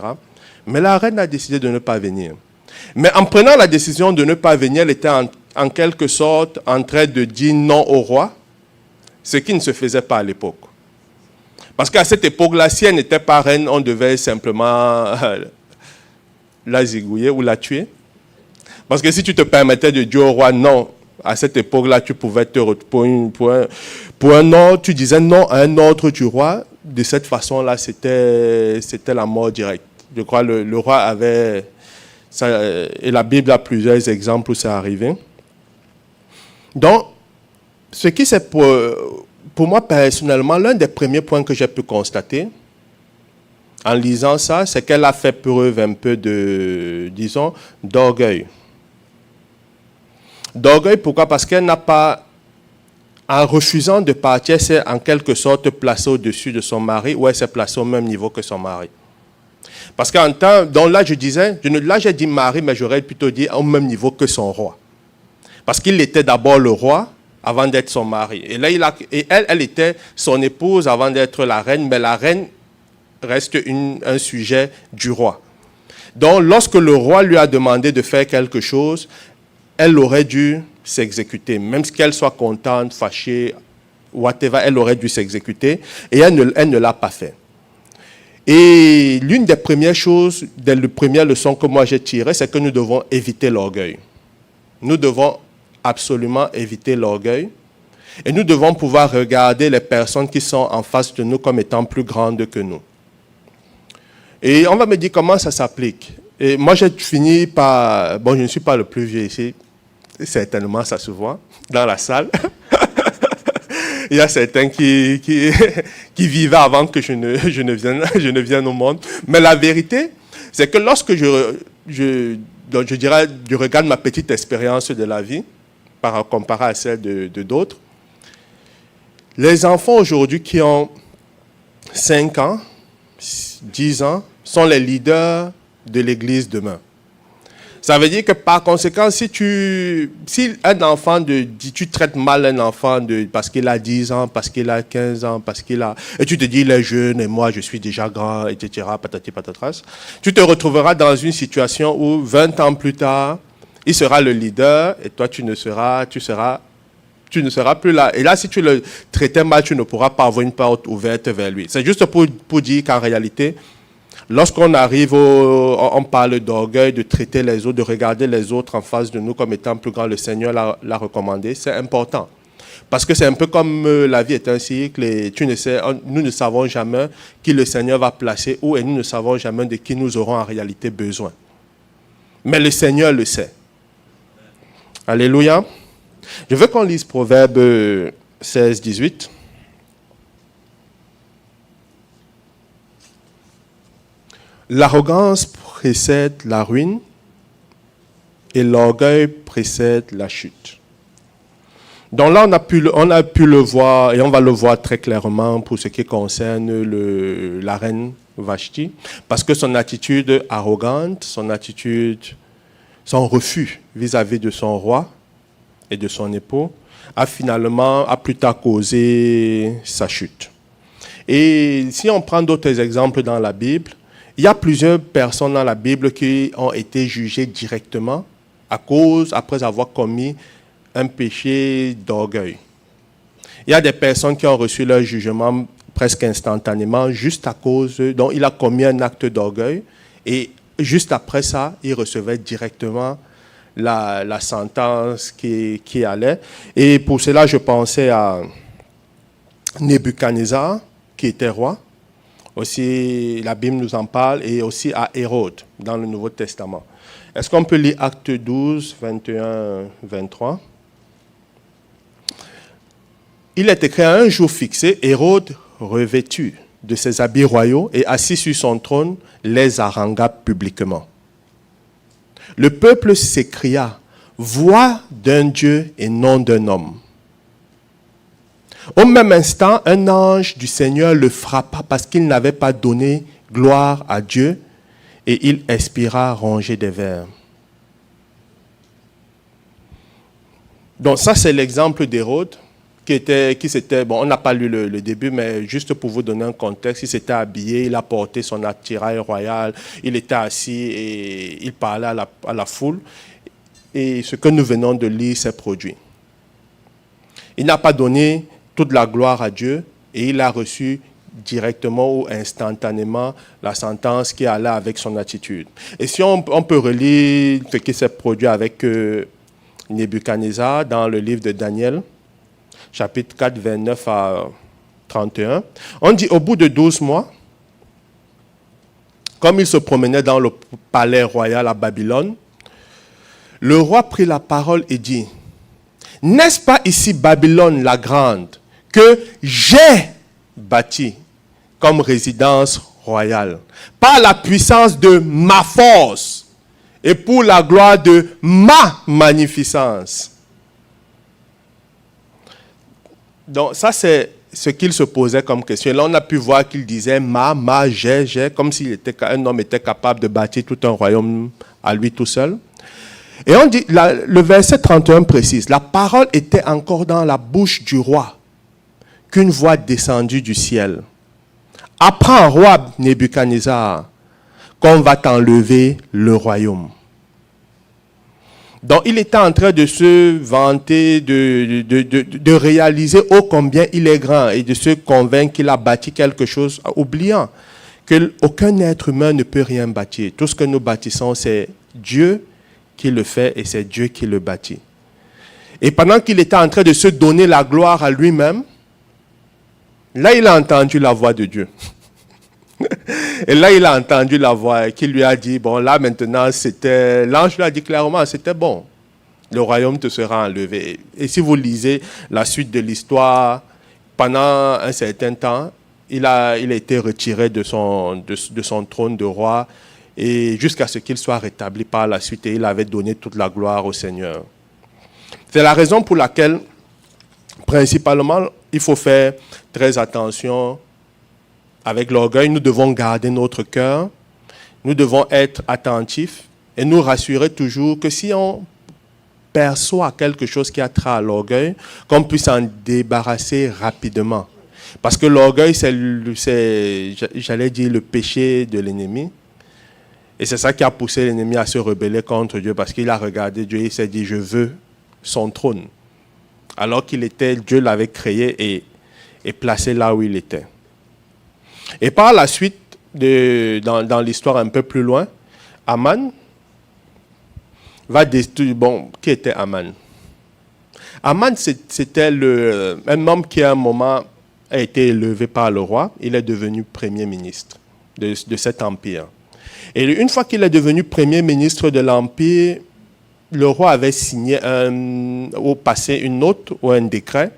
Mais la reine a décidé de ne pas venir. Mais en prenant la décision de ne pas venir, elle était en quelque sorte en train de dire non au roi, ce qui ne se faisait pas à l'époque. Parce qu'à cette époque-là, si elle n'était pas reine, on devait simplement la zigouiller ou la tuer. Parce que si tu te permettais de dire au roi non, à cette époque-là, tu pouvais te retrouver pour un ordre, tu disais non à un ordre du roi. De cette façon-là, c'était la mort directe. Je crois que le roi avait... et la Bible a plusieurs exemples où c'est arrivé. Donc, ce qui c'est pour moi personnellement, l'un des premiers points que j'ai pu constater en lisant ça, c'est qu'elle a fait preuve un peu d'orgueil. D'orgueil, pourquoi? Parce qu'elle n'a pas, en refusant de partir, elle s'est en quelque sorte placée au-dessus de son mari, ou elle s'est placée au même niveau que son mari. Parce qu'en temps, donc là je disais, là j'ai dit mari, mais j'aurais plutôt dit au même niveau que son roi. Parce qu'il était d'abord le roi, avant d'être son mari. Et là, elle était son épouse avant d'être la reine, mais la reine reste un sujet du roi. Donc, lorsque le roi lui a demandé de faire quelque chose, elle aurait dû s'exécuter. Même si qu'elle soit contente, fâchée, whatever, elle aurait dû s'exécuter. Et elle ne l'a pas fait. Et l'une des premières choses, des premières leçons que moi j'ai tirées, c'est que nous devons éviter l'orgueil. Nous devons absolument éviter l'orgueil. Et nous devons pouvoir regarder les personnes qui sont en face de nous comme étant plus grandes que nous. Et on va me dire comment ça s'applique. Et moi, j'ai fini par... Bon, je ne suis pas le plus vieux ici. Certainement, ça se voit dans la salle. Il y a certains qui vivaient avant que je ne vienne au monde. Mais la vérité, c'est que lorsque je regarde ma petite expérience de la vie, comparée à celle de d'autres, les enfants aujourd'hui qui ont 5 ans, 10 ans, sont les leaders de l'Église demain. Ça veut dire que par conséquent, si un enfant tu traites mal un enfant parce qu'il a 10 ans, parce qu'il a 15 ans, et tu te dis il est jeune et moi je suis déjà grand, etc., patati patatras, tu te retrouveras dans une situation où 20 ans plus tard, il sera le leader et toi tu ne seras plus là. Et là, si tu le traitais mal, tu ne pourras pas avoir une porte ouverte vers lui. C'est juste pour dire qu'en réalité, lorsqu'on arrive, on parle d'orgueil, de traiter les autres, de regarder les autres en face de nous comme étant plus grands, le Seigneur l'a recommandé, c'est important. Parce que c'est un peu comme la vie est un cycle et nous ne savons jamais qui le Seigneur va placer où et nous ne savons jamais de qui nous aurons en réalité besoin. Mais le Seigneur le sait. Alléluia. Je veux qu'on lise Proverbe 16, 18. L'arrogance précède la ruine et l'orgueil précède la chute. Donc là, on a pu le voir, et on va le voir très clairement pour ce qui concerne la reine Vashti, parce que son attitude arrogante, son refus vis-à-vis de son roi et de son époux, a plus tard causé sa chute. Et si on prend d'autres exemples dans la Bible, il y a plusieurs personnes dans la Bible qui ont été jugées directement après avoir commis un péché d'orgueil. Il y a des personnes qui ont reçu leur jugement presque instantanément juste à cause dont il a commis un acte d'orgueil et juste après ça, il recevait directement la sentence qui allait. Et pour cela, je pensais à Nebuchadnezzar, qui était roi. Aussi, la Bible nous en parle, et aussi à Hérode, dans le Nouveau Testament. Est-ce qu'on peut lire Acte 12, 21, 23? Il est écrit: à un jour fixé, Hérode, revêtu de ses habits royaux et assis sur son trône, les harangua publiquement. Le peuple s'écria: voix d'un Dieu et non d'un homme. Au même instant, un ange du Seigneur le frappa parce qu'il n'avait pas donné gloire à Dieu, et il expira rongé des vers. Donc ça, c'est l'exemple d'Hérode, on n'a pas lu le début, mais juste pour vous donner un contexte, il s'était habillé, il a porté son attirail royal, il était assis et il parlait à la foule. Et ce que nous venons de lire s'est produit. Il n'a pas donné toute la gloire à Dieu et il a reçu directement ou instantanément la sentence qui allait avec son attitude. Et si on peut relire ce qui s'est produit avec Nebuchadnezzar dans le livre de Daniel, chapitre 4, 29 à 31, on dit: au bout de 12 mois, comme il se promenait dans le palais royal à Babylone, le roi prit la parole et dit: n'est-ce pas ici Babylone la grande, que j'ai bâtie comme résidence royale, par la puissance de ma force et pour la gloire de ma magnificence? Donc ça, c'est ce qu'il se posait comme question. Là, on a pu voir qu'il disait j'ai, comme s'il était un homme était capable de bâtir tout un royaume à lui tout seul. Et on dit, le verset 31 précise: la parole était encore dans la bouche du roi, qu'une voix descendue du ciel: apprends, roi Nebuchadnezzar, qu'on va t'enlever le royaume. Donc, il était en train de se vanter, de réaliser ô combien il est grand et de se convaincre qu'il a bâti quelque chose, oubliant qu'aucun être humain ne peut rien bâtir. Tout ce que nous bâtissons, c'est Dieu qui le fait et c'est Dieu qui le bâtit. Et pendant qu'il était en train de se donner la gloire à lui-même, là, il a entendu la voix de Dieu. Et là, il a entendu la voix qui lui a dit: bon, là, maintenant, l'ange lui a dit clairement, c'était bon. Le royaume te sera enlevé. Et si vous lisez la suite de l'histoire, pendant un certain temps, il a été retiré de son trône de roi, et jusqu'à ce qu'il soit rétabli par la suite, et il avait donné toute la gloire au Seigneur. C'est la raison pour laquelle, principalement, il faut faire très attention avec l'orgueil. Nous devons garder notre cœur, nous devons être attentifs et nous rassurer toujours que si on perçoit quelque chose qui a trait à l'orgueil, qu'on puisse en débarrasser rapidement. Parce que l'orgueil, c'est, j'allais dire, le péché de l'ennemi. Et c'est ça qui a poussé l'ennemi à se rebeller contre Dieu, parce qu'il a regardé Dieu et il s'est dit: je veux son trône. Alors Dieu l'avait créé et placé là où il était. Et par la suite, dans l'histoire un peu plus loin, Aman va détruire... Bon, qui était Aman? Aman, c'était un homme qui à un moment a été élevé par le roi. Il est devenu premier ministre de cet empire. Et une fois qu'il est devenu premier ministre de l'empire, le roi avait signé ou passé une note ou un décret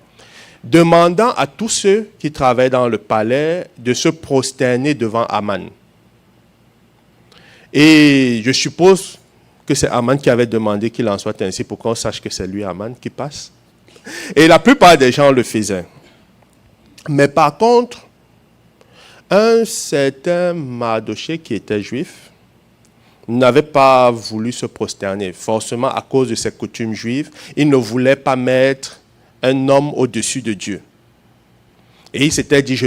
demandant à tous ceux qui travaillaient dans le palais de se prosterner devant Aman. Et je suppose que c'est Aman qui avait demandé qu'il en soit ainsi pour qu'on sache que c'est lui, Aman, qui passe. Et la plupart des gens le faisaient. Mais par contre, un certain Mardoché qui était juif n'avait pas voulu se prosterner. Forcément, à cause de ses coutumes juives, il ne voulait pas mettre un homme au-dessus de Dieu. Et il s'était dit: je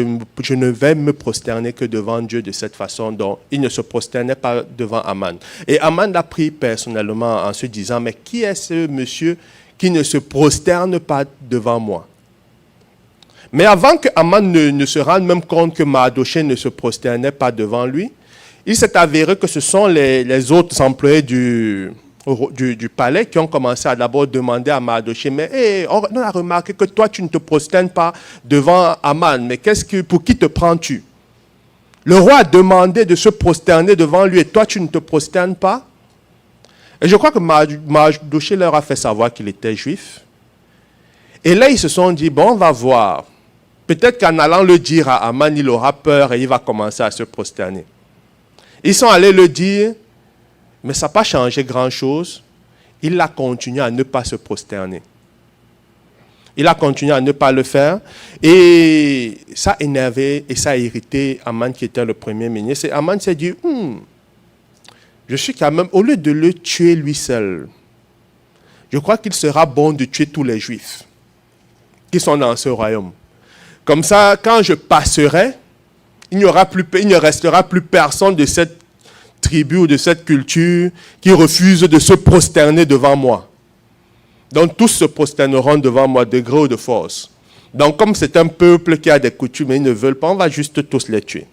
ne vais me prosterner que devant Dieu de cette façon. Donc, il ne se prosternait pas devant Aman. Et Aman l'a pris personnellement en se disant: mais qui est ce monsieur qui ne se prosterne pas devant moi? Mais avant que Aman ne se rende même compte que Mardoché ne se prosternait pas devant lui, il s'est avéré que ce sont les autres employés du palais qui ont commencé à d'abord demander à Mardochée, mais on a remarqué que toi, tu ne te prosternes pas devant Aman, mais pour qui te prends-tu? Le roi a demandé de se prosterner devant lui et toi, tu ne te prosternes pas? Et je crois que Mardochée leur a fait savoir qu'il était juif. Et là, ils se sont dit, bon, on va voir. Peut-être qu'en allant le dire à Aman, il aura peur et il va commencer à se prosterner. Ils sont allés le dire, mais ça n'a pas changé grand-chose. Il a continué à ne pas se prosterner. Il a continué à ne pas le faire. Et ça a énervé et ça a irrité Aman qui était le premier ministre. Et Aman s'est dit, je suis quand même, au lieu de le tuer lui seul, je crois qu'il sera bon de tuer tous les Juifs qui sont dans ce royaume. Comme ça, quand je passerai, il ne restera plus personne de cette tribu ou de cette culture qui refuse de se prosterner devant moi. Donc tous se prosterneront devant moi de gré ou de force. Donc comme c'est un peuple qui a des coutumes et ils ne veulent pas, on va juste tous les tuer.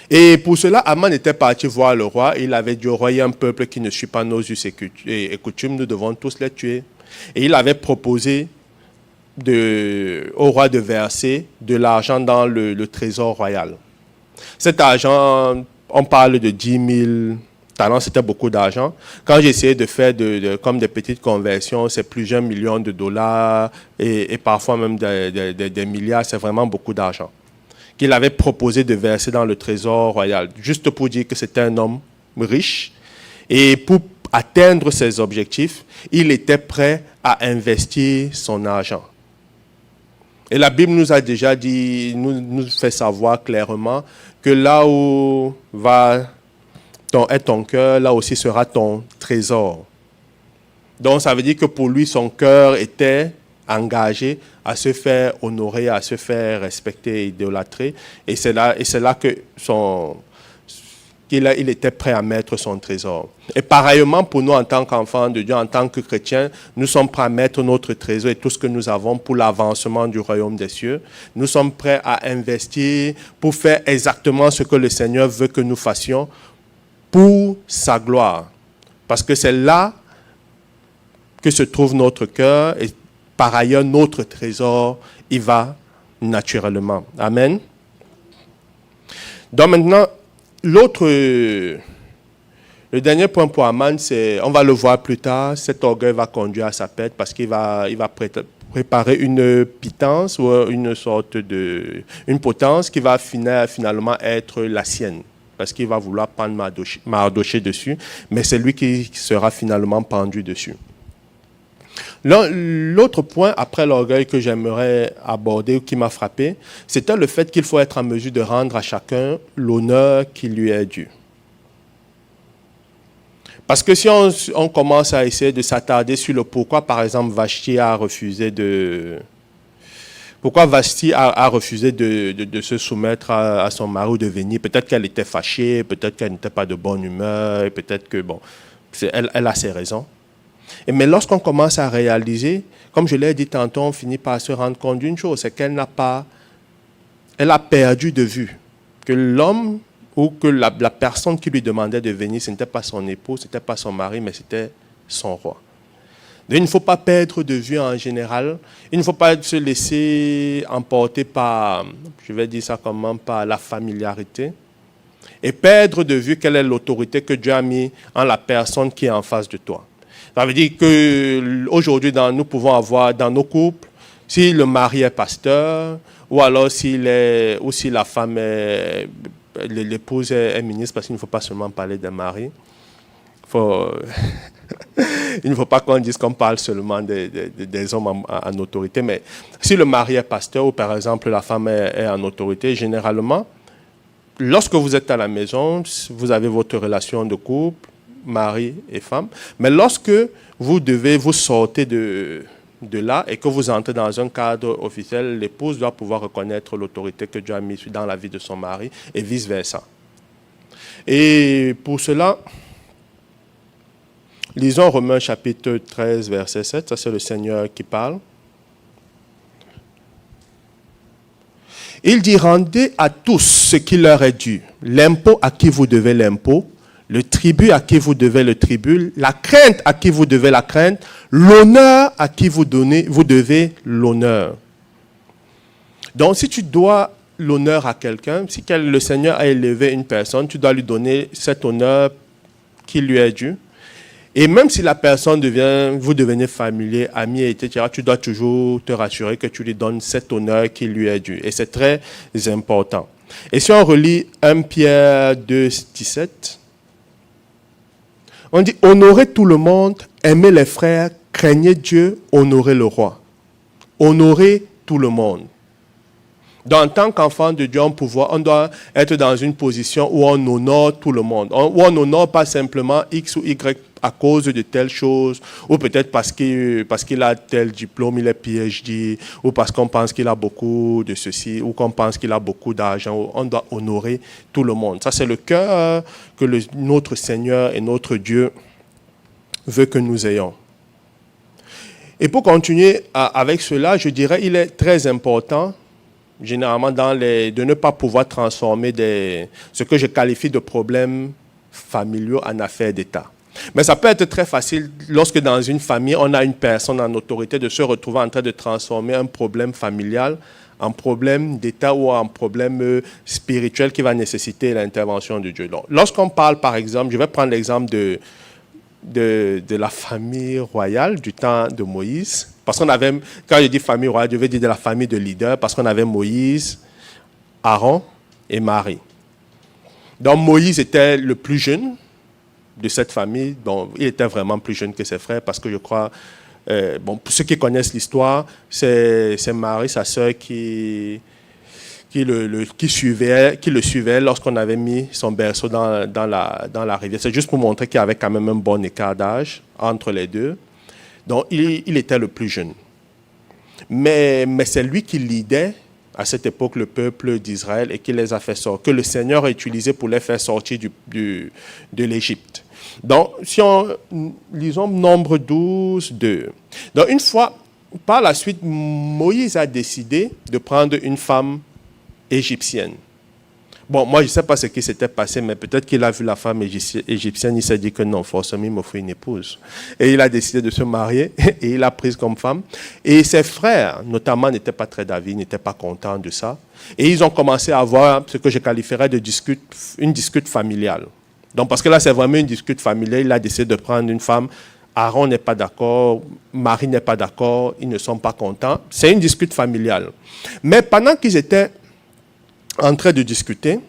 Et pour cela, Aman était parti voir le roi. Il avait dit au roi, il y a un peuple qui ne suit pas nos us et coutumes, nous devons tous les tuer. Et il avait proposé au roi de verser de l'argent dans le trésor royal. Cet argent, on parle de 10 000 talents, c'était beaucoup d'argent. Quand j'ai essayé de faire comme des petites conversions, c'est plusieurs millions de dollars et parfois même des milliards, c'est vraiment beaucoup d'argent qu'il avait proposé de verser dans le trésor royal, juste pour dire que c'était un homme riche. Et pour atteindre ses objectifs, il était prêt à investir son argent. Et la Bible nous a déjà dit, nous fait savoir clairement que là où va être ton cœur, là aussi sera ton trésor. Donc ça veut dire que pour lui, son cœur était engagé à se faire honorer, à se faire respecter et idolâtrer. Et c'est là qu'il était prêt à mettre son trésor. Et pareillement, pour nous, en tant qu'enfants de Dieu, en tant que chrétiens, nous sommes prêts à mettre notre trésor et tout ce que nous avons pour l'avancement du royaume des cieux. Nous sommes prêts à investir pour faire exactement ce que le Seigneur veut que nous fassions pour sa gloire. Parce que c'est là que se trouve notre cœur et par ailleurs, notre trésor, il va naturellement. Amen. Donc maintenant, le dernier point pour Aman, c'est, on va le voir plus tard, cet orgueil va conduire à sa perte parce qu'il va préparer une pitance ou une potence qui va finalement être la sienne. Parce qu'il va vouloir prendre Mardochée dessus, mais c'est lui qui sera finalement pendu dessus. L'autre point, après l'orgueil que j'aimerais aborder ou qui m'a frappé, c'était le fait qu'il faut être en mesure de rendre à chacun l'honneur qui lui est dû. Parce que si on commence à essayer de s'attarder sur le pourquoi, par exemple, Vashti a refusé de se soumettre à son mari ou de venir, peut-être qu'elle était fâchée, peut-être qu'elle n'était pas de bonne humeur, et peut-être que, elle a ses raisons. Mais lorsqu'on commence à réaliser, comme je l'ai dit tantôt, on finit par se rendre compte d'une chose, c'est qu'elle a perdu de vue que l'homme ou que la personne qui lui demandait de venir, ce n'était pas son époux, ce n'était pas son mari, mais c'était son roi. Donc, il ne faut pas perdre de vue en général, il ne faut pas se laisser emporter par, je vais dire ça comment, par la familiarité, et perdre de vue quelle est l'autorité que Dieu a mis en la personne qui est en face de toi. Ça veut dire qu'aujourd'hui, nous pouvons avoir dans nos couples, si le mari est pasteur, ou alors si la femme l'épouse est ministre, parce qu'il ne faut pas seulement parler d'un mari. Il ne faut pas qu'on dise qu'on parle seulement des hommes en autorité, mais si le mari est pasteur, ou par exemple la femme est en autorité, généralement, lorsque vous êtes à la maison, vous avez votre relation de couple, mari et femme. Mais lorsque vous sortez de là et que vous entrez dans un cadre officiel, l'épouse doit pouvoir reconnaître l'autorité que Dieu a mise dans la vie de son mari et vice-versa. Et pour cela, lisons Romains chapitre 13, verset 7. Ça, c'est le Seigneur qui parle. Il dit, rendez à tous ce qui leur est dû. L'impôt à qui vous devez l'impôt, le tribut à qui vous devez le tribut, la crainte à qui vous devez la crainte, l'honneur à qui vous devez l'honneur. Donc, si tu dois l'honneur à quelqu'un, si le Seigneur a élevé une personne, tu dois lui donner cet honneur qui lui est dû. Et même si la personne vous devenez familier, ami, etc., tu dois toujours te rassurer que tu lui donnes cet honneur qui lui est dû. Et c'est très important. Et si on relit 1 Pierre 2, 17, on dit « Honorez tout le monde, aimez les frères, craignez Dieu, honorez le roi. » Honorez tout le monde. Donc, en tant qu'enfant de Dieu, on doit être dans une position où on honore tout le monde. Où on n'honore pas simplement X ou Y à cause de telle chose, ou peut-être parce qu'il a tel diplôme, il est PhD, ou parce qu'on pense qu'il a beaucoup de ceci, ou qu'on pense qu'il a beaucoup d'argent. On doit honorer tout le monde. Ça, c'est le cœur que notre Seigneur et notre Dieu veut que nous ayons. Et pour continuer avec cela, je dirais qu'il est très important généralement de ne pas pouvoir transformer ce que je qualifie de problèmes familiaux en affaires d'État. Mais ça peut être très facile lorsque dans une famille, on a une personne en autorité de se retrouver en train de transformer un problème familial en problème d'État ou en problème spirituel qui va nécessiter l'intervention de Dieu. Donc, lorsqu'on parle, par exemple, je vais prendre l'exemple de la famille royale du temps de Moïse. Parce qu'on avait, quand je dis famille royale, je veux dire de la famille de leaders, parce qu'on avait Moïse, Aaron et Marie. Donc Moïse était le plus jeune de cette famille. Donc, il était vraiment plus jeune que ses frères, parce que je crois, pour ceux qui connaissent l'histoire, c'est Marie, sa sœur, qui le suivait lorsqu'on avait mis son berceau dans la rivière. C'est juste pour montrer qu'il y avait quand même un bon écart d'âge entre les deux. Donc, il était le plus jeune. Mais c'est lui qui lidait à cette époque le peuple d'Israël et qui les a fait sortir, que le Seigneur a utilisé pour les faire sortir de l'Égypte. Donc, si lisons Nombre 12, 2. Donc, une fois, par la suite, Moïse a décidé de prendre une femme égyptienne. Bon, moi, je ne sais pas ce qui s'était passé, mais peut-être qu'il a vu la femme égyptienne, il s'est dit que non, forcément, il me faut une épouse. Et il a décidé de se marier, et il l'a prise comme femme. Et ses frères, notamment, n'étaient pas très d'avis, n'étaient pas contents de ça. Et ils ont commencé à avoir ce que je qualifierais de une dispute familiale. Donc, parce que là, c'est vraiment une dispute familiale, il a décidé de prendre une femme. Aaron n'est pas d'accord, Marie n'est pas d'accord, ils ne sont pas contents. C'est une dispute familiale. Mais pendant qu'ils étaient en train de discuter,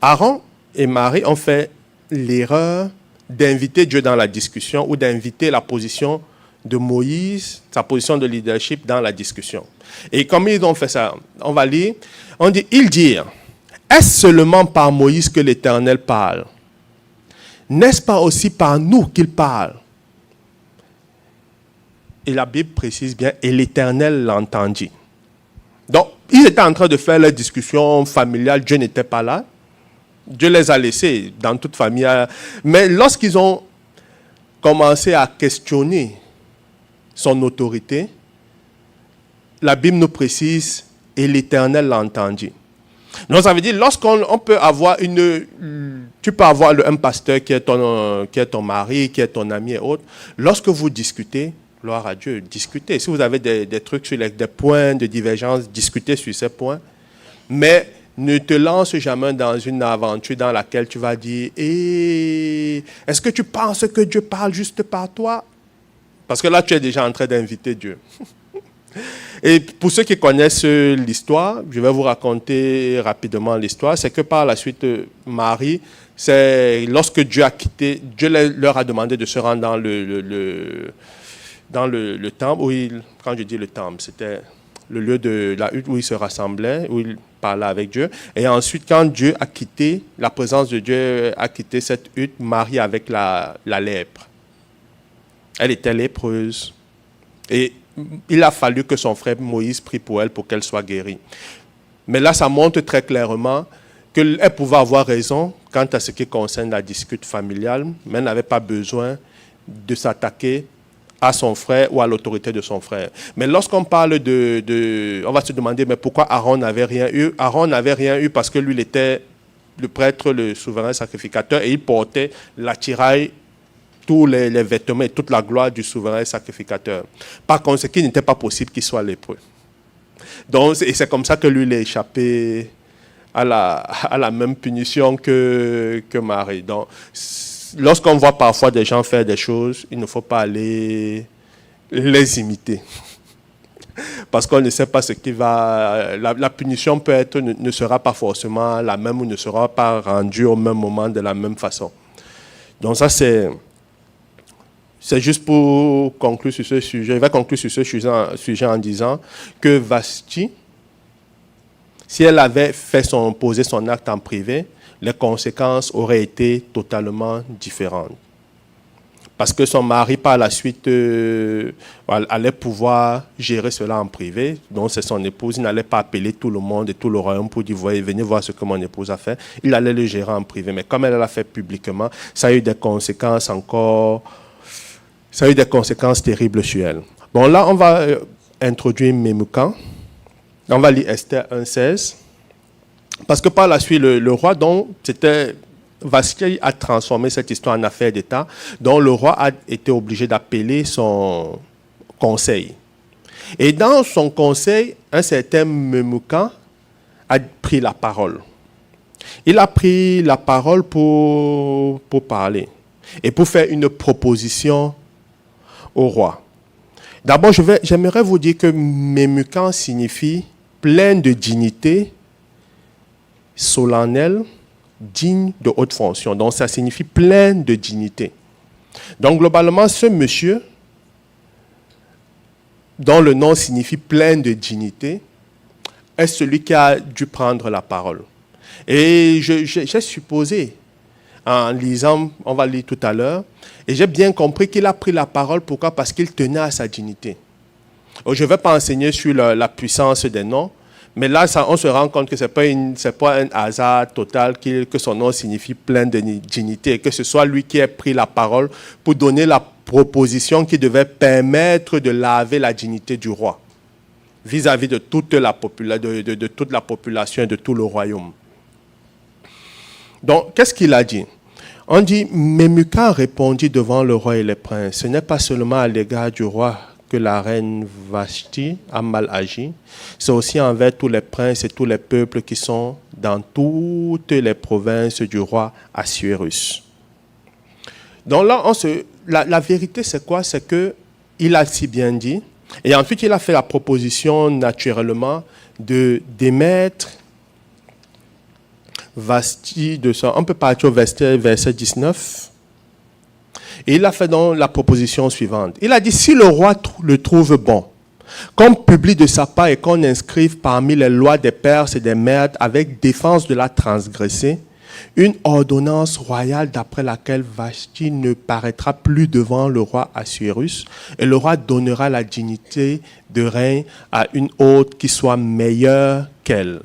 Aaron et Marie ont fait l'erreur d'inviter Dieu dans la discussion ou d'inviter la position de Moïse, sa position de leadership dans la discussion. Et comme ils ont fait ça, on va lire, on dit, ils dirent, est-ce seulement par Moïse que l'Éternel parle? N'est-ce pas aussi par nous qu'il parle? Et la Bible précise bien, et l'Éternel l'entendit. Donc, ils étaient en train de faire leur discussion familiale, Dieu n'était pas là. Dieu les a laissés dans toute famille. Mais lorsqu'ils ont commencé à questionner son autorité, la Bible nous précise, et l'Éternel l'entendit. Donc, ça veut dire, lorsqu'on peut avoir tu peux avoir un pasteur qui est ton mari, qui est ton ami et autres, lorsque vous discutez, gloire à Dieu, discutez. Si vous avez des trucs sur des points de divergence, discutez sur ces points. Mais ne te lance jamais dans une aventure dans laquelle tu vas dire est-ce que tu penses que Dieu parle juste par toi? Parce que là, tu es déjà en train d'inviter Dieu. Et pour ceux qui connaissent l'histoire, je vais vous raconter rapidement l'histoire. C'est que par la suite, Marie, c'est lorsque Dieu leur a demandé de se rendre dans le temple, quand je dis le temple, c'était le lieu de la hutte où ils se rassemblaient, où ils parlaient avec Dieu. Et ensuite, quand Dieu a quitté, la présence de Dieu a quitté cette hutte, Marie avec la lèpre. Elle était lépreuse. Et il a fallu que son frère Moïse prie pour elle pour qu'elle soit guérie. Mais là, ça montre très clairement qu'elle pouvait avoir raison quant à ce qui concerne la dispute familiale, mais elle n'avait pas besoin de s'attaquer à son frère ou à l'autorité de son frère. Mais lorsqu'on parle on va se demander, mais pourquoi Aaron n'avait rien eu? Aaron n'avait rien eu parce que lui, il était le prêtre, le souverain sacrificateur, et il portait l'attirail, tous les vêtements et toute la gloire du souverain sacrificateur. Par conséquent, il n'était pas possible qu'il soit lépreux. Donc, et c'est comme ça que lui, il a échappé à la même punition que Marie. Donc, lorsqu'on voit parfois des gens faire des choses, il ne faut pas aller les imiter. Parce qu'on ne sait pas ce qui va... La punition peut être, ne sera pas forcément la même ou ne sera pas rendue au même moment de la même façon. Donc ça, c'est juste pour conclure sur ce sujet. Je vais conclure sur ce sujet en disant que Vashti, si elle avait posé son acte en privé, les conséquences auraient été totalement différentes. Parce que son mari, par la suite, allait pouvoir gérer cela en privé. Donc, c'est son épouse. Il n'allait pas appeler tout le monde et tout le royaume pour dire, venez voir ce que mon épouse a fait. Il allait le gérer en privé. Mais comme elle l'a fait publiquement, ça a eu des conséquences terribles sur elle. Bon, là, on va introduire Memucan. On va lire Esther 1,16. Parce que par la suite, le roi, dont c'était... Vashti a transformé cette histoire en affaire d'État, dont le roi a été obligé d'appeler son conseil. Et dans son conseil, un certain Memucan a pris la parole. Il a pris la parole pour parler et pour faire une proposition au roi. D'abord, j'aimerais vous dire que Memucan signifie plein de dignité, solennel, digne de haute fonction. Donc, ça signifie plein de dignité. Donc, globalement, ce monsieur, dont le nom signifie plein de dignité, est celui qui a dû prendre la parole. Et j'ai supposé, en lisant, on va lire tout à l'heure, et j'ai bien compris qu'il a pris la parole. Pourquoi? Parce qu'il tenait à sa dignité. Je ne vais pas enseigner sur la puissance des noms, mais là, on se rend compte que ce n'est pas un hasard total que son nom signifie plein de dignité, et que ce soit lui qui ait pris la parole pour donner la proposition qui devait permettre de laver la dignité du roi vis-à-vis de toute la population et de tout le royaume. Donc, qu'est-ce qu'il a dit? On dit, Memucan répondit devant le roi et les princes, ce n'est pas seulement à l'égard du roi que la reine Vashti a mal agi, c'est aussi envers tous les princes et tous les peuples qui sont dans toutes les provinces du roi Assuérus. Donc là, la vérité, c'est quoi? C'est qu'il a si bien dit, et ensuite il a fait la proposition naturellement de d'émettre Vashti de ça. On peut partir au verset 19. Et il a fait donc la proposition suivante. Il a dit, si le roi le trouve bon, qu'on publie de sa part et qu'on inscrive parmi les lois des Perses et des Mèdes avec défense de la transgresser, une ordonnance royale d'après laquelle Vashti ne paraîtra plus devant le roi Assuérus, et le roi donnera la dignité de reine à une autre qui soit meilleure qu'elle.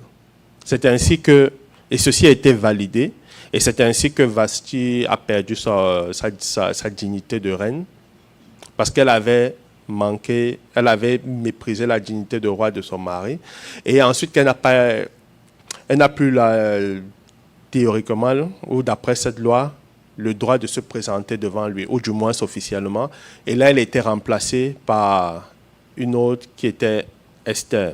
C'est ainsi que, et ceci a été validé, et c'est ainsi que Vashti a perdu sa dignité de reine, parce qu'elle avait méprisé la dignité de roi de son mari, et ensuite qu'elle n'a plus théoriquement, ou d'après cette loi, le droit de se présenter devant lui, ou du moins officiellement, et là elle a été remplacée par une autre qui était Esther.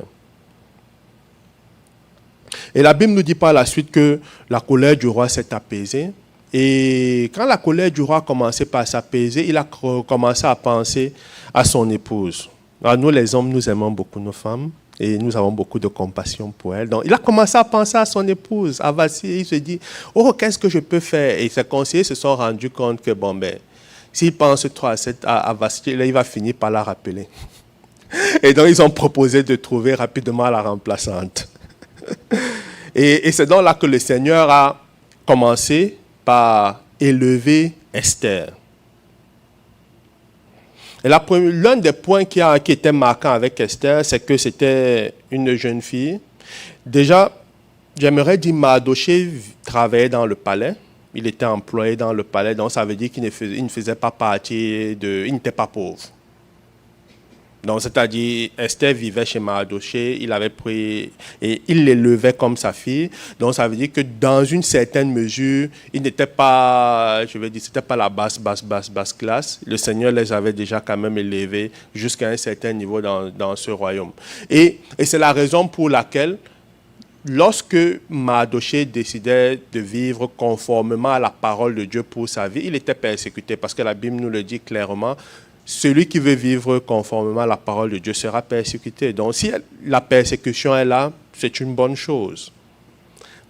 Et la Bible nous dit par la suite que la colère du roi s'est apaisée. Et quand la colère du roi a commencé par s'apaiser, il a commencé à penser à son épouse. Alors nous, les hommes, nous aimons beaucoup nos femmes et nous avons beaucoup de compassion pour elles. Donc il a commencé à penser à son épouse, à Vashti. Il se dit, oh, qu'est-ce que je peux faire? Et ses conseillers se sont rendus compte que, s'il pense trop à Vashti, là, il va finir par la rappeler. Et donc ils ont proposé de trouver rapidement la remplaçante. Et c'est donc là que le Seigneur a commencé par élever Esther. Et l'un des points qui était marquant avec Esther, c'est que c'était une jeune fille. Déjà, j'aimerais dire Mardoché travaillait dans le palais. Il était employé dans le palais, donc ça veut dire qu'il ne faisait pas partie il n'était pas pauvre. Donc, c'est-à-dire, Esther vivait chez Mardochée, il avait pris et il l'élevait comme sa fille. Donc, ça veut dire que dans une certaine mesure, il n'était pas, je vais dire, c'était pas la basse classe. Le Seigneur les avait déjà quand même élevés jusqu'à un certain niveau dans ce royaume. Et c'est la raison pour laquelle, lorsque Mardochée décidait de vivre conformément à la parole de Dieu pour sa vie, il était persécuté parce que la Bible nous le dit clairement. Celui qui veut vivre conformément à la parole de Dieu sera persécuté. Donc, si la persécution est là, c'est une bonne chose.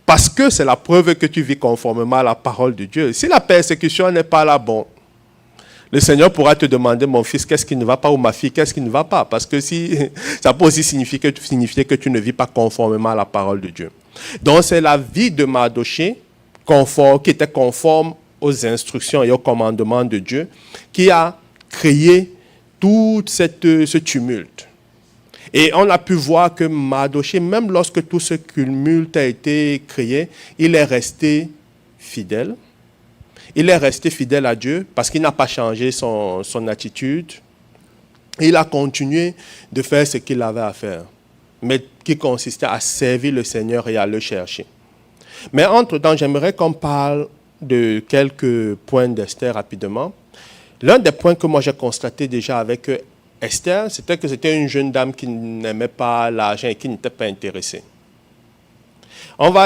Parce que c'est la preuve que tu vis conformément à la parole de Dieu. Si la persécution n'est pas là, bon, le Seigneur pourra te demander, mon fils, qu'est-ce qui ne va pas, ou ma fille, qu'est-ce qui ne va pas. Parce que si, ça peut aussi signifier que tu ne vis pas conformément à la parole de Dieu. Donc, c'est la vie de Mardochée qui était conforme aux instructions et aux commandements de Dieu qui a créé tout ce tumulte. Et on a pu voir que Mardochée, même lorsque tout ce tumulte a été créé, il est resté fidèle. Il est resté fidèle à Dieu parce qu'il n'a pas changé son attitude. Il a continué de faire ce qu'il avait à faire, mais qui consistait à servir le Seigneur et à le chercher. Mais entre-temps, j'aimerais qu'on parle de quelques points d'Esther rapidement. L'un des points que moi j'ai constaté déjà avec Esther, c'était que c'était une jeune dame qui n'aimait pas l'argent et qui n'était pas intéressée.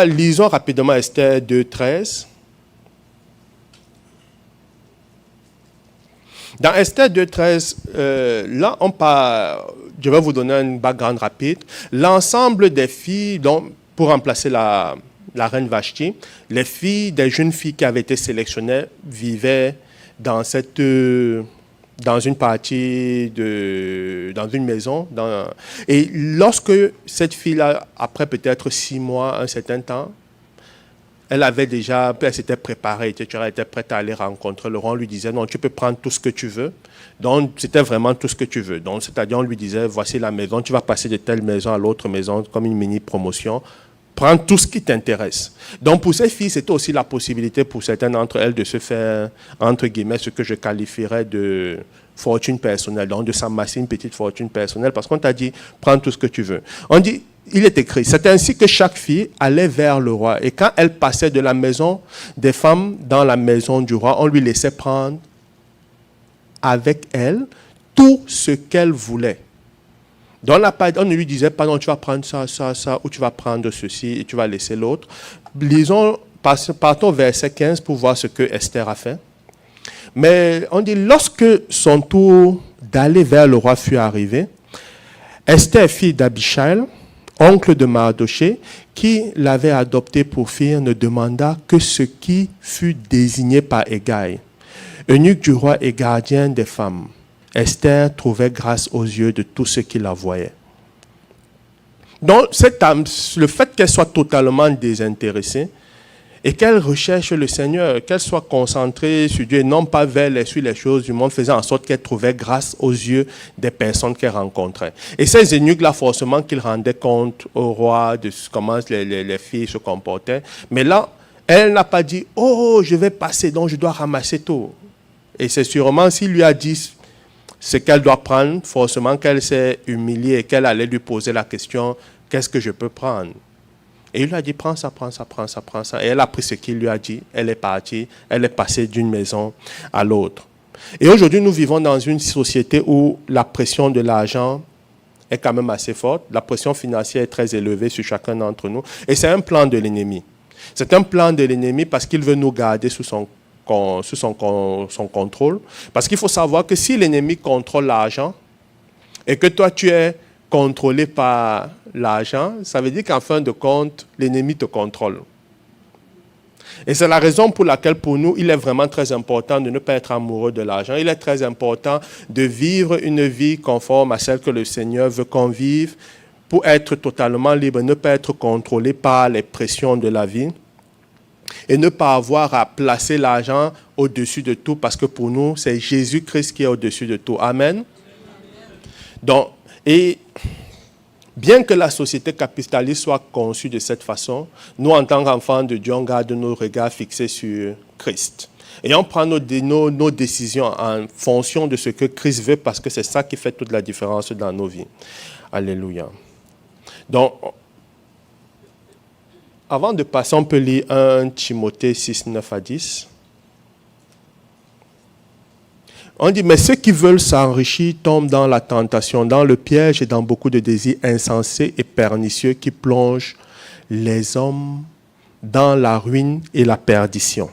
Lisons rapidement Esther 2.13. Dans Esther 2.13, là, je vais vous donner un background rapide. L'ensemble des filles, donc, pour remplacer la reine Vashti, les filles, des jeunes filles qui avaient été sélectionnées, vivaient dans une partie dans une maison. Et lorsque cette fille-là, après peut-être 6 mois, un certain temps, elle s'était préparée, etc., elle était prête à aller rencontrer le roi. On lui disait, non, tu peux prendre tout ce que tu veux. Donc, c'était vraiment tout ce que tu veux. Donc, c'est-à-dire, on lui disait, voici la maison, tu vas passer de telle maison à l'autre maison, comme une mini-promotion. Prends tout ce qui t'intéresse. Donc, pour ces filles, c'était aussi la possibilité pour certaines d'entre elles de se faire, entre guillemets, ce que je qualifierais de fortune personnelle, donc de s'amasser une petite fortune personnelle, parce qu'on t'a dit, prends tout ce que tu veux. On dit, il est écrit, c'est ainsi que chaque fille allait vers le roi. Et quand elle passait de la maison des femmes dans la maison du roi, on lui laissait prendre avec elle tout ce qu'elle voulait. On ne lui disait pas, non, tu vas prendre ça, ou tu vas prendre ceci et tu vas laisser l'autre. Partons au verset 15 pour voir ce que Esther a fait. Mais on dit, lorsque son tour d'aller vers le roi fut arrivé, Esther, fille d'Abichaïl, oncle de Mardochée, qui l'avait adopté pour fille, ne demanda que ce qui fut désigné par Hégai, eunuque du roi et gardien des femmes. Esther trouvait grâce aux yeux de tous ceux qui la voyaient. Donc, le fait qu'elle soit totalement désintéressée et qu'elle recherche le Seigneur, qu'elle soit concentrée sur Dieu et non pas sur les choses du monde, faisait en sorte qu'elle trouvait grâce aux yeux des personnes qu'elle rencontrait. Et ces eunuques-là, forcément, qu'ils rendaient compte au roi de comment les filles se comportaient. Mais là, elle n'a pas dit « Oh, je vais passer, donc je dois ramasser tout. » Et c'est sûrement s'il lui a dit ce qu'elle doit prendre, forcément qu'elle s'est humiliée et qu'elle allait lui poser la question « Qu'est-ce que je peux prendre ?» Et il lui a dit « Prends ça, prends ça, prends ça, prends ça. » Et elle a pris ce qu'il lui a dit. Elle est partie. Elle est passée d'une maison à l'autre. Et aujourd'hui, nous vivons dans une société où la pression de l'argent est quand même assez forte. La pression financière est très élevée sur chacun d'entre nous. Et c'est un plan de l'ennemi. C'est un plan de l'ennemi parce qu'il veut nous garder sous son contrôle. Parce qu'il faut savoir que si l'ennemi contrôle l'argent et que toi, tu es contrôlé par l'argent, ça veut dire qu'en fin de compte, l'ennemi te contrôle. Et c'est la raison pour laquelle, pour nous, il est vraiment très important de ne pas être amoureux de l'argent. Il est très important de vivre une vie conforme à celle que le Seigneur veut qu'on vive pour être totalement libre, ne pas être contrôlé par les pressions de la vie et ne pas avoir à placer l'argent au-dessus de tout, parce que pour nous, c'est Jésus-Christ qui est au-dessus de tout. Amen. Donc, et bien que la société capitaliste soit conçue de cette façon, nous, en tant qu'enfants de Dieu, on garde nos regards fixés sur Christ. Et on prend nos décisions en fonction de ce que Christ veut, parce que c'est ça qui fait toute la différence dans nos vies. Alléluia. Donc, avant de passer, on peut lire 1 Timothée 6, 9 à 10. On dit, mais ceux qui veulent s'enrichir tombent dans la tentation, dans le piège et dans beaucoup de désirs insensés et pernicieux qui plongent les hommes dans la ruine et la perdition.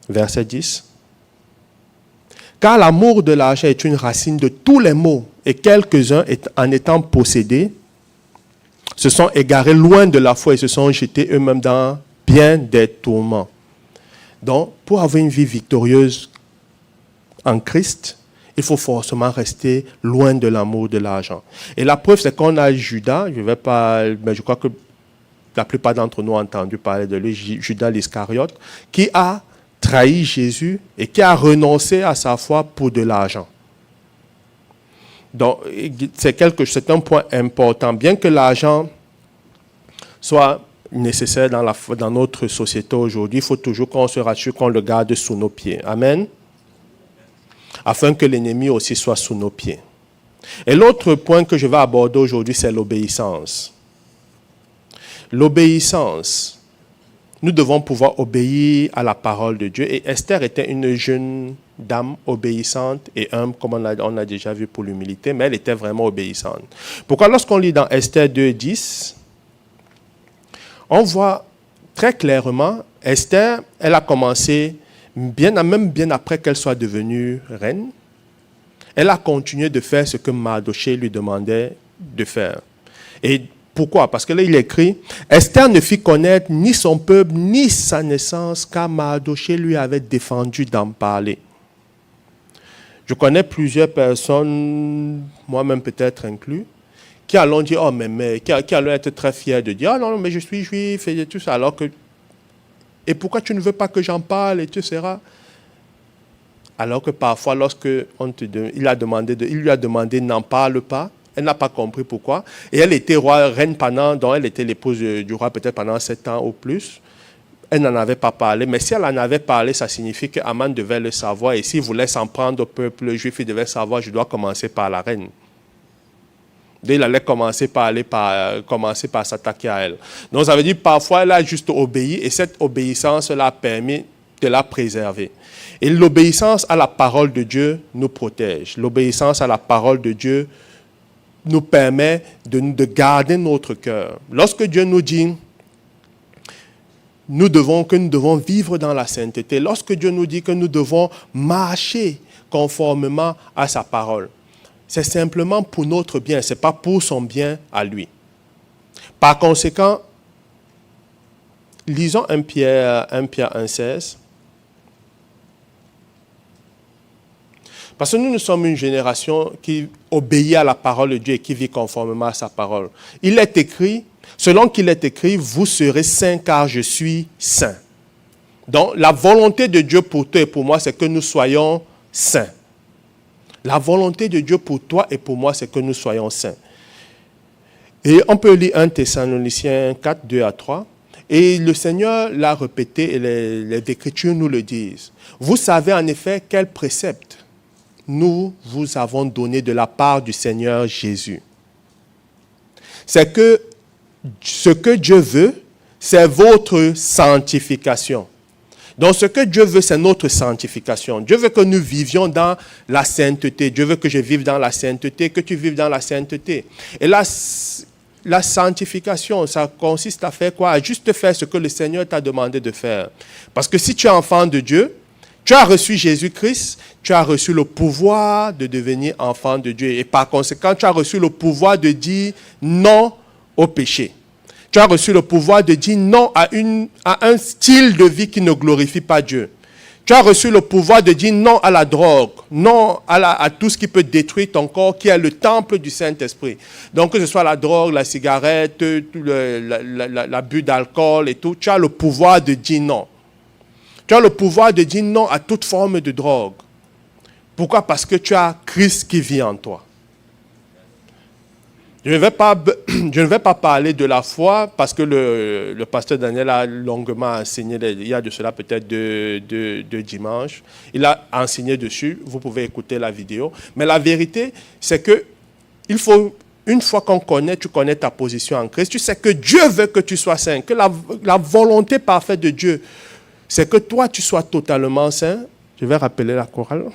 Verset 10. Car l'amour de l'argent est une racine de tous les maux, et quelques-uns, en étant possédés, se sont égarés loin de la foi et se sont jetés eux-mêmes dans bien des tourments. Donc, pour avoir une vie victorieuse en Christ, il faut forcément rester loin de l'amour de l'argent. Et la preuve, c'est qu'on a Judas, mais je crois que la plupart d'entre nous ont entendu parler de lui, Judas l'Iscariote, qui a trahi Jésus et qui a renoncé à sa foi pour de l'argent. Donc, c'est un point important. Bien que l'argent soit nécessaire dans notre société aujourd'hui, il faut toujours qu'on se rassure qu'on le garde sous nos pieds. Amen. Afin que l'ennemi aussi soit sous nos pieds. Et l'autre point que je vais aborder aujourd'hui, c'est l'obéissance. L'obéissance. Nous devons pouvoir obéir à la parole de Dieu. Et Esther était une jeune dame obéissante et humble, comme on a déjà vu pour l'humilité, mais elle était vraiment obéissante. Pourquoi lorsqu'on lit dans Esther 2, 10, on voit très clairement, Esther, elle a commencé, même bien après qu'elle soit devenue reine, elle a continué de faire ce que Mardochée lui demandait de faire. Et pourquoi? Parce que là, il écrit, Esther ne fit connaître ni son peuple, ni sa naissance, car Mardochée lui avait défendu d'en parler. Je connais plusieurs personnes, moi-même peut-être inclus, qui allons dire, oh, mais qui allons être très fiers de dire, ah non, mais je suis juif et tout ça, alors que, et pourquoi tu ne veux pas que j'en parle, etc. Alors que parfois, lorsque il lui a demandé, n'en parle pas, elle n'a pas compris pourquoi. Et elle était reine donc elle était l'épouse du roi peut-être pendant 7 ans ou plus. Elle n'en avait pas parlé. Mais si elle en avait parlé, ça signifie qu'Aman devait le savoir. Et s'il voulait s'en prendre au peuple juif, il devait savoir, je dois commencer par la reine. Donc il allait commencer par s'attaquer à elle. Donc ça veut dire parfois elle a juste obéi et cette obéissance l'a permis de la préserver. Et l'obéissance à la parole de Dieu nous protège. L'obéissance à la parole de Dieu nous permet de garder notre cœur. Lorsque Dieu nous dit que nous devons vivre dans la sainteté, lorsque Dieu nous dit que nous devons marcher conformément à sa parole, c'est simplement pour notre bien, ce n'est pas pour son bien à lui. Par conséquent, lisons 1 Pierre 1,16. Parce que nous sommes une génération qui obéit à la parole de Dieu et qui vit conformément à sa parole. Il est écrit, selon qu'il est écrit, vous serez saints car je suis saint. Donc, la volonté de Dieu pour toi et pour moi, c'est que nous soyons saints. La volonté de Dieu pour toi et pour moi, c'est que nous soyons saints. Et on peut lire 1 Thessaloniciens 4, 2 à 3. Et le Seigneur l'a répété et les Écritures nous le disent. Vous savez en effet quel précepte nous vous avons donné de la part du Seigneur Jésus. C'est que ce que Dieu veut, c'est votre sanctification. Donc ce que Dieu veut, c'est notre sanctification. Dieu veut que nous vivions dans la sainteté. Dieu veut que je vive dans la sainteté, que tu vives dans la sainteté. Et la sanctification, ça consiste à faire quoi? À juste faire ce que le Seigneur t'a demandé de faire. Parce que si tu es enfant de Dieu, tu as reçu Jésus-Christ, tu as reçu le pouvoir de devenir enfant de Dieu. Et par conséquent, tu as reçu le pouvoir de dire non au péché. Tu as reçu le pouvoir de dire non à un style de vie qui ne glorifie pas Dieu. Tu as reçu le pouvoir de dire non à la drogue, non à tout ce qui peut détruire ton corps, qui est le temple du Saint-Esprit. Donc que ce soit la drogue, la cigarette, l'abus d'alcool et tout, tu as le pouvoir de dire non. Tu as le pouvoir de dire non à toute forme de drogue. Pourquoi? Parce que tu as Christ qui vit en toi. Je ne vais pas je ne vais pas parler de la foi parce que le pasteur Daniel a longuement enseigné, il y a de cela peut-être deux dimanches. Il a enseigné dessus, vous pouvez écouter la vidéo. Mais la vérité, c'est que il faut, une fois tu connais ta position en Christ, tu sais que Dieu veut que tu sois saint, que la volonté parfaite de Dieu, c'est que toi, tu sois totalement saint. Je vais rappeler la chorale.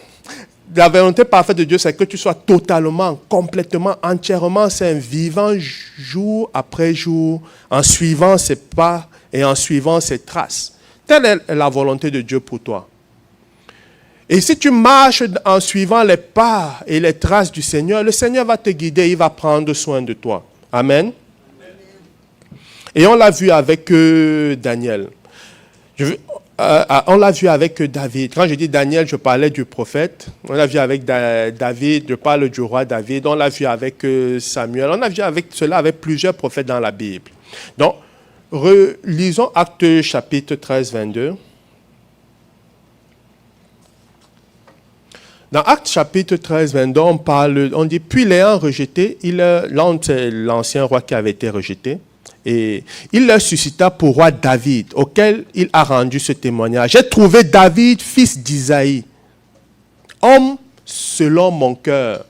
La volonté parfaite de Dieu, c'est que tu sois totalement, complètement, entièrement saint, vivant jour après jour, en suivant ses pas et en suivant ses traces. Telle est la volonté de Dieu pour toi. Et si tu marches en suivant les pas et les traces du Seigneur, le Seigneur va te guider, il va prendre soin de toi. Amen. Et on l'a vu avec Daniel. On l'a vu avec David. Quand je dis Daniel, je parlais du prophète. On l'a vu avec David, je parle du roi David. On l'a vu avec Samuel. On a vu avec cela avec plusieurs prophètes dans la Bible. Donc, relisons Actes chapitre 13, 22. Dans Actes chapitre 13, 22, on dit, puis l'ayant rejeté, c'est l'ancien roi qui avait été rejeté, et il leur suscita pour roi David, auquel il a rendu ce témoignage. J'ai trouvé David, fils d'Isaïe, homme selon mon cœur,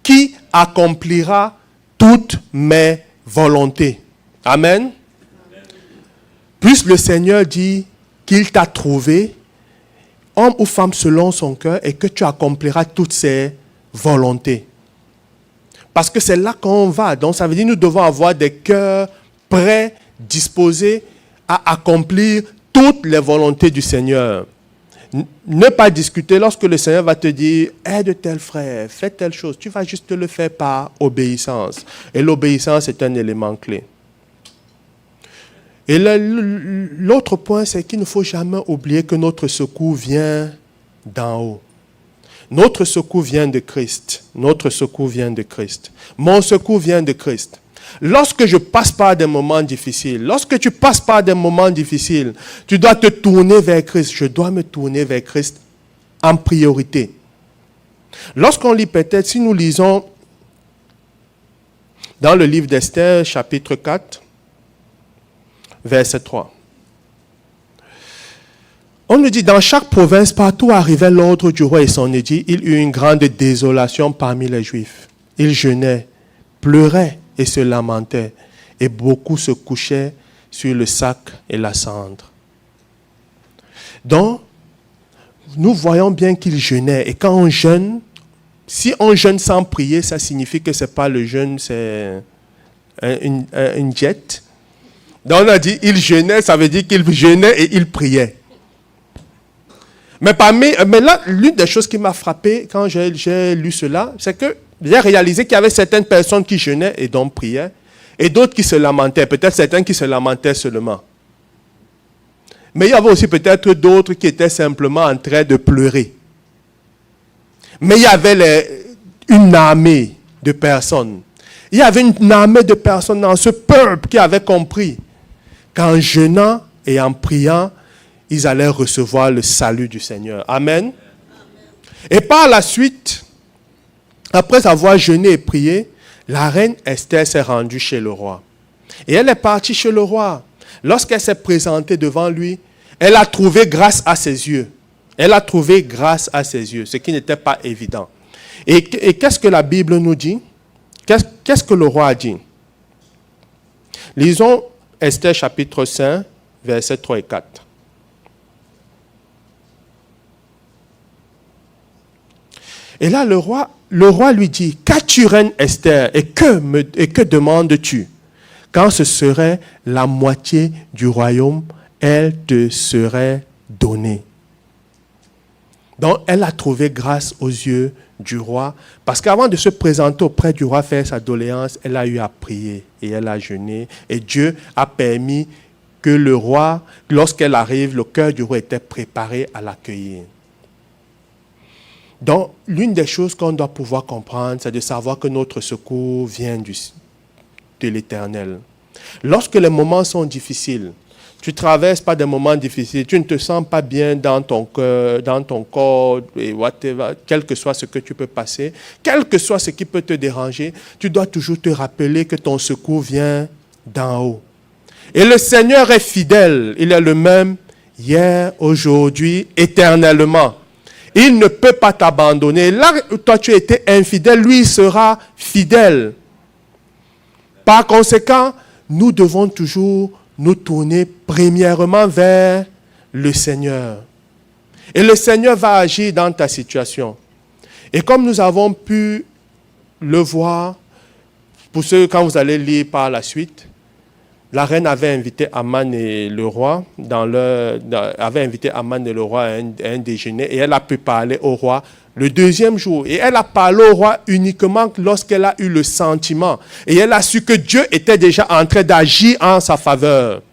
qui accomplira toutes mes volontés. Amen. Puis le Seigneur dit qu'il t'a trouvé, homme ou femme selon son cœur, et que tu accompliras toutes ses volontés. Parce que c'est là qu'on va. Donc ça veut dire que nous devons avoir des cœurs prêts, disposés à accomplir toutes les volontés du Seigneur. Ne pas discuter lorsque le Seigneur va te dire « aide tel frère, fais telle chose ». Tu vas juste le faire par obéissance. Et l'obéissance est un élément clé. Et l'autre point, c'est qu'il ne faut jamais oublier que notre secours vient d'en haut. Notre secours vient de Christ. Notre secours vient de Christ. Mon secours vient de Christ. Lorsque je passe par des moments difficiles, lorsque tu passes par des moments difficiles, tu dois te tourner vers Christ. Je dois me tourner vers Christ en priorité. Lorsqu'on lit peut-être, si nous lisons dans le livre d'Esther, chapitre 4, verset 3. On nous dit, dans chaque province, partout arrivait l'ordre du roi et son édit, il eut une grande désolation parmi les Juifs. Ils jeûnaient, pleuraient et se lamentaient, et beaucoup se couchaient sur le sac et la cendre. Donc, nous voyons bien qu'ils jeûnaient, et quand on jeûne, si on jeûne sans prier, ça signifie que ce n'est pas le jeûne, c'est une diète. Donc on a dit, il jeûnait, ça veut dire qu'il jeûnait et il priait. Mais là, l'une des choses qui m'a frappé quand j'ai lu cela, c'est que j'ai réalisé qu'il y avait certaines personnes qui jeûnaient et donc priaient, et d'autres qui se lamentaient, peut-être certains qui se lamentaient seulement. Mais il y avait aussi peut-être d'autres qui étaient simplement en train de pleurer. Mais il y avait une armée de personnes. Il y avait une armée de personnes dans ce peuple qui avait compris qu'en jeûnant et en priant, ils allaient recevoir le salut du Seigneur. Amen. Et par la suite, après avoir jeûné et prié, la reine Esther s'est rendue chez le roi. Et elle est partie chez le roi. Lorsqu'elle s'est présentée devant lui, elle a trouvé grâce à ses yeux. Elle a trouvé grâce à ses yeux, ce qui n'était pas évident. Et qu'est-ce que la Bible nous dit? Qu'est-ce que le roi a dit? Lisons Esther chapitre 5, versets 3 et 4. Et là, le roi lui dit, qu'as-tu, reine Esther, et que demandes-tu? Quand ce serait la moitié du royaume, elle te serait donnée. Donc, elle a trouvé grâce aux yeux du roi, parce qu'avant de se présenter auprès du roi, faire sa doléance, elle a eu à prier et elle a jeûné. Et Dieu a permis que le roi, lorsqu'elle arrive, le cœur du roi était préparé à l'accueillir. Donc, l'une des choses qu'on doit pouvoir comprendre, c'est de savoir que notre secours vient de l'Éternel. Lorsque les moments sont difficiles, Tu traverses pas des moments difficiles, tu ne te sens pas bien dans ton cœur, dans ton corps, et whatever, quel que soit ce que tu peux passer, quel que soit ce qui peut te déranger, tu dois toujours te rappeler que ton secours vient d'en haut. Et le Seigneur est fidèle, il est le même hier, aujourd'hui, éternellement. Il ne peut pas t'abandonner. Là où toi tu étais infidèle, lui il sera fidèle. Par conséquent, nous devons toujours nous tourner premièrement vers le Seigneur. Et le Seigneur va agir dans ta situation. Et comme nous avons pu le voir, pour ceux quand vous allez lire par la suite, la reine avait invité Aman et le roi à un déjeuner et elle a pu parler au roi le deuxième jour. Et elle a parlé au roi uniquement lorsqu'elle a eu le sentiment. Et elle a su que Dieu était déjà en train d'agir en sa faveur.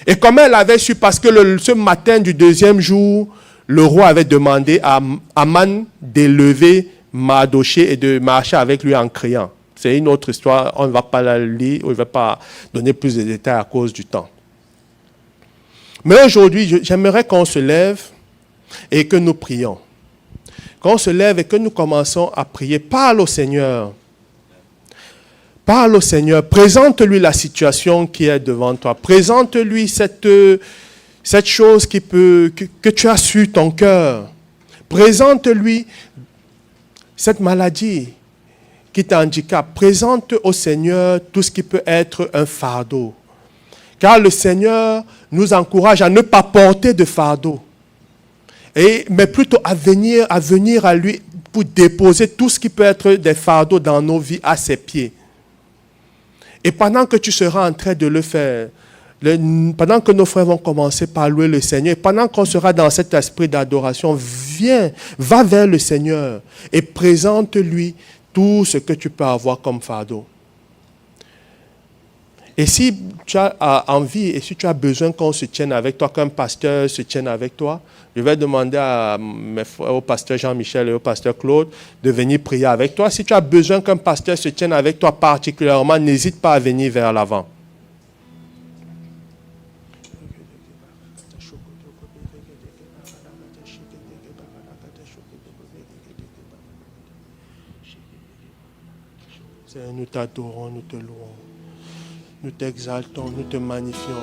Et comment elle avait su? Parce que ce matin du deuxième jour, le roi avait demandé à Aman d'élever Mardoché et de marcher avec lui en criant. C'est une autre histoire, on ne va pas la lire, on ne va pas donner plus de détails à cause du temps. Mais aujourd'hui, j'aimerais qu'on se lève et que nous prions. Qu'on se lève et que nous commençons à prier. Parle au Seigneur. Parle au Seigneur. Présente-lui la situation qui est devant toi. Présente-lui cette chose que tu as sur ton cœur. Présente-lui cette maladie qui t'handicape. Présente au Seigneur tout ce qui peut être un fardeau. Car le Seigneur nous encourage à ne pas porter de fardeau, mais plutôt à venir à lui pour déposer tout ce qui peut être des fardeaux dans nos vies à ses pieds. Et pendant que tu seras en train de le faire, pendant que nos frères vont commencer par louer le Seigneur, et pendant qu'on sera dans cet esprit d'adoration, va vers le Seigneur et présente-lui tout ce que tu peux avoir comme fardeau. Et si tu as envie et si tu as besoin qu'on se tienne avec toi, qu'un pasteur se tienne avec toi, je vais demander au pasteur Jean-Michel et au pasteur Claude de venir prier avec toi. Si tu as besoin qu'un pasteur se tienne avec toi particulièrement, n'hésite pas à venir vers l'avant. Seigneur, nous t'adorons, nous te louons, nous t'exaltons, nous te magnifions.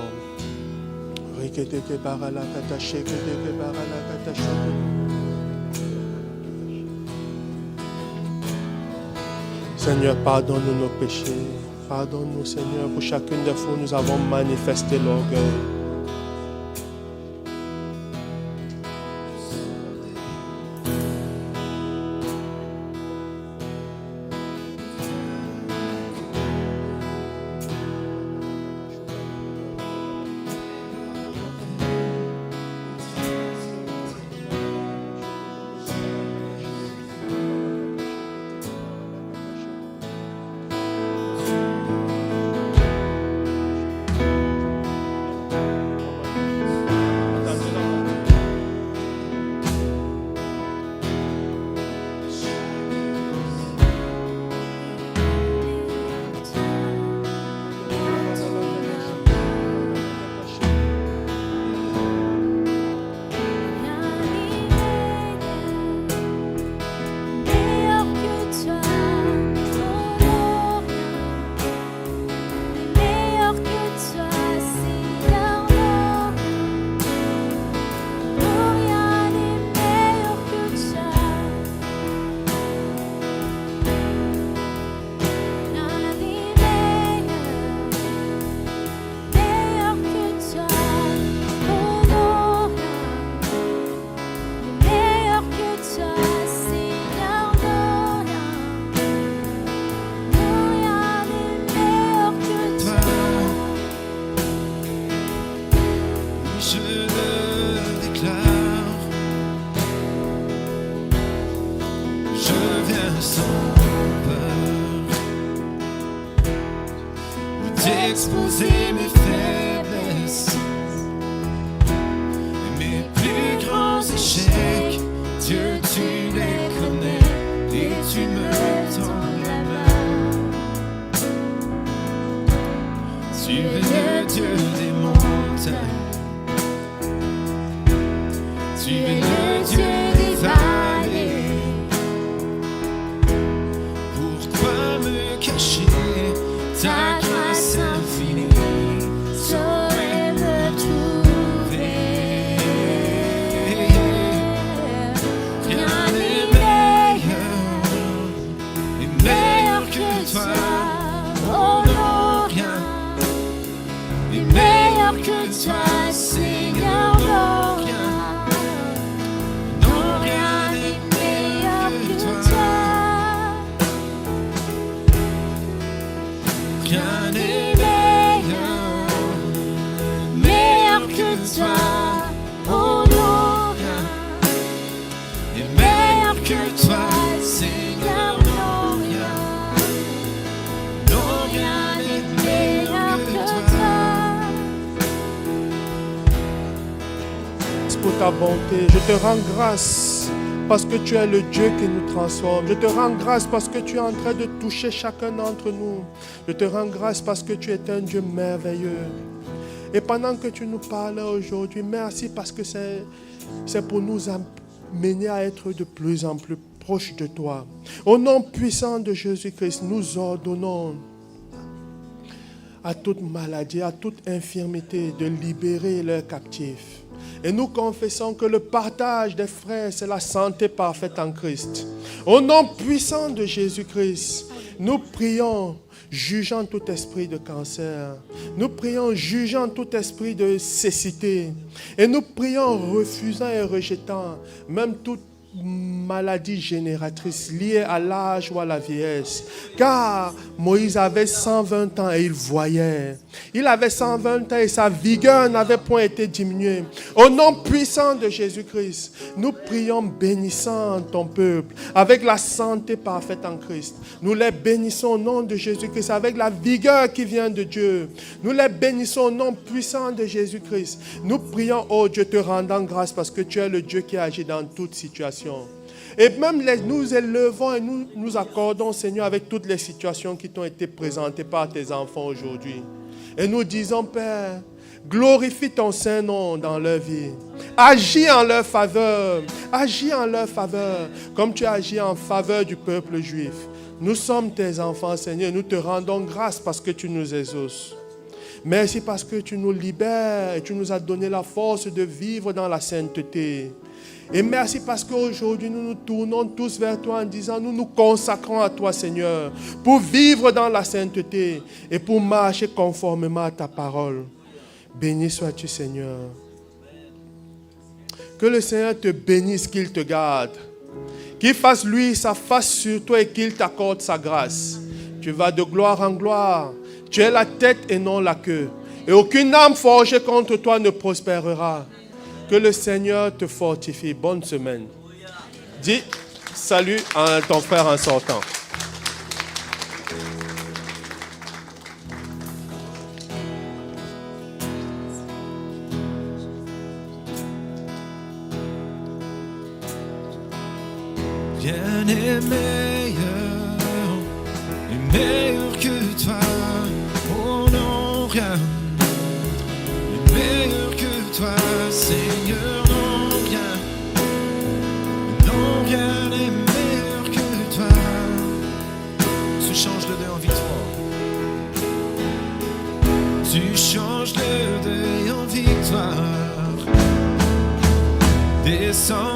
Seigneur, pardonne-nous nos péchés. Pardonne-nous, Seigneur, pour chacune des fois où nous avons manifesté l'orgueil. Exposer mes faiblesses et mes plus grands échecs. Dieu, tu les connais et tu me tends la main. Tu es le Dieu des montagnes. es le Dieu des vallées. Pourquoi me cacher ta grâce infinie? Saurais me trouver. Rien n'est meilleur que toi. Oh non, Rien n'est meilleur que toi, Seigneur, non, non, rien rien n'est n'est meilleur meilleur que que toi. toi. Rien n'est Meilleur que toi, oh non, rien n'est meilleur que toi, Seigneur. non, Non, rien n'est meilleur que toi. Pour ta bonté, je te rends grâce parce que tu es le Dieu qui nous transforme. Je te rends grâce parce que tu es en train de toucher chacun d'entre nous. Je te rends grâce parce que tu es un Dieu merveilleux. Et pendant que tu nous parles aujourd'hui, merci parce que c'est pour nous amener à être de plus en plus proches de toi. Au nom puissant de Jésus-Christ, nous ordonnons à toute maladie, à toute infirmité de libérer leurs captifs. Et nous confessons que le partage des frères, c'est la santé parfaite en Christ. Au nom puissant de Jésus-Christ, nous prions, jugeant tout esprit de cancer. Nous prions, jugeant tout esprit de cécité. Et nous prions, refusant et rejetant même toute maladie génératrice liée à l'âge ou à la vieillesse. Car Moïse avait 120 ans et il voyait. Il avait 120 ans et sa vigueur n'avait point été diminuée. Au nom puissant de Jésus-Christ, nous prions bénissant ton peuple avec la santé parfaite en Christ. Nous les bénissons au nom de Jésus-Christ avec la vigueur qui vient de Dieu. Nous les bénissons au nom puissant de Jésus-Christ. Nous prions, oh Dieu, te rendant grâce parce que tu es le Dieu qui agit dans toute situation. Et même nous élevons et nous accordons, Seigneur, avec toutes les situations qui t'ont été présentées par tes enfants aujourd'hui. Et nous disons, Père, glorifie ton Saint-Nom dans leur vie. Agis en leur faveur. Agis en leur faveur, comme tu agis en faveur du peuple juif. Nous sommes tes enfants, Seigneur. Nous te rendons grâce parce que tu nous exauces. Merci parce que tu nous libères et tu nous as donné la force de vivre dans la sainteté. Et merci parce qu'aujourd'hui, nous nous tournons tous vers toi en disant, nous nous consacrons à toi, Seigneur, pour vivre dans la sainteté et pour marcher conformément à ta parole. Béni sois-tu, Seigneur. Que le Seigneur te bénisse, qu'il te garde, qu'il fasse lui sa face sur toi et qu'il t'accorde sa grâce. Tu vas de gloire en gloire. Tu es la tête et non la queue. Et aucune âme forgée contre toi ne prospérera. Que le Seigneur te fortifie. Bonne semaine. Dis salut à ton frère en sortant. Rien n'est meilleur que toi. Oh non, rien n'est meilleur que toi, Seigneur. Non, rien n'est meilleur que toi. Tu changes le deuil en victoire. Tu changes le deuil en victoire. Descends.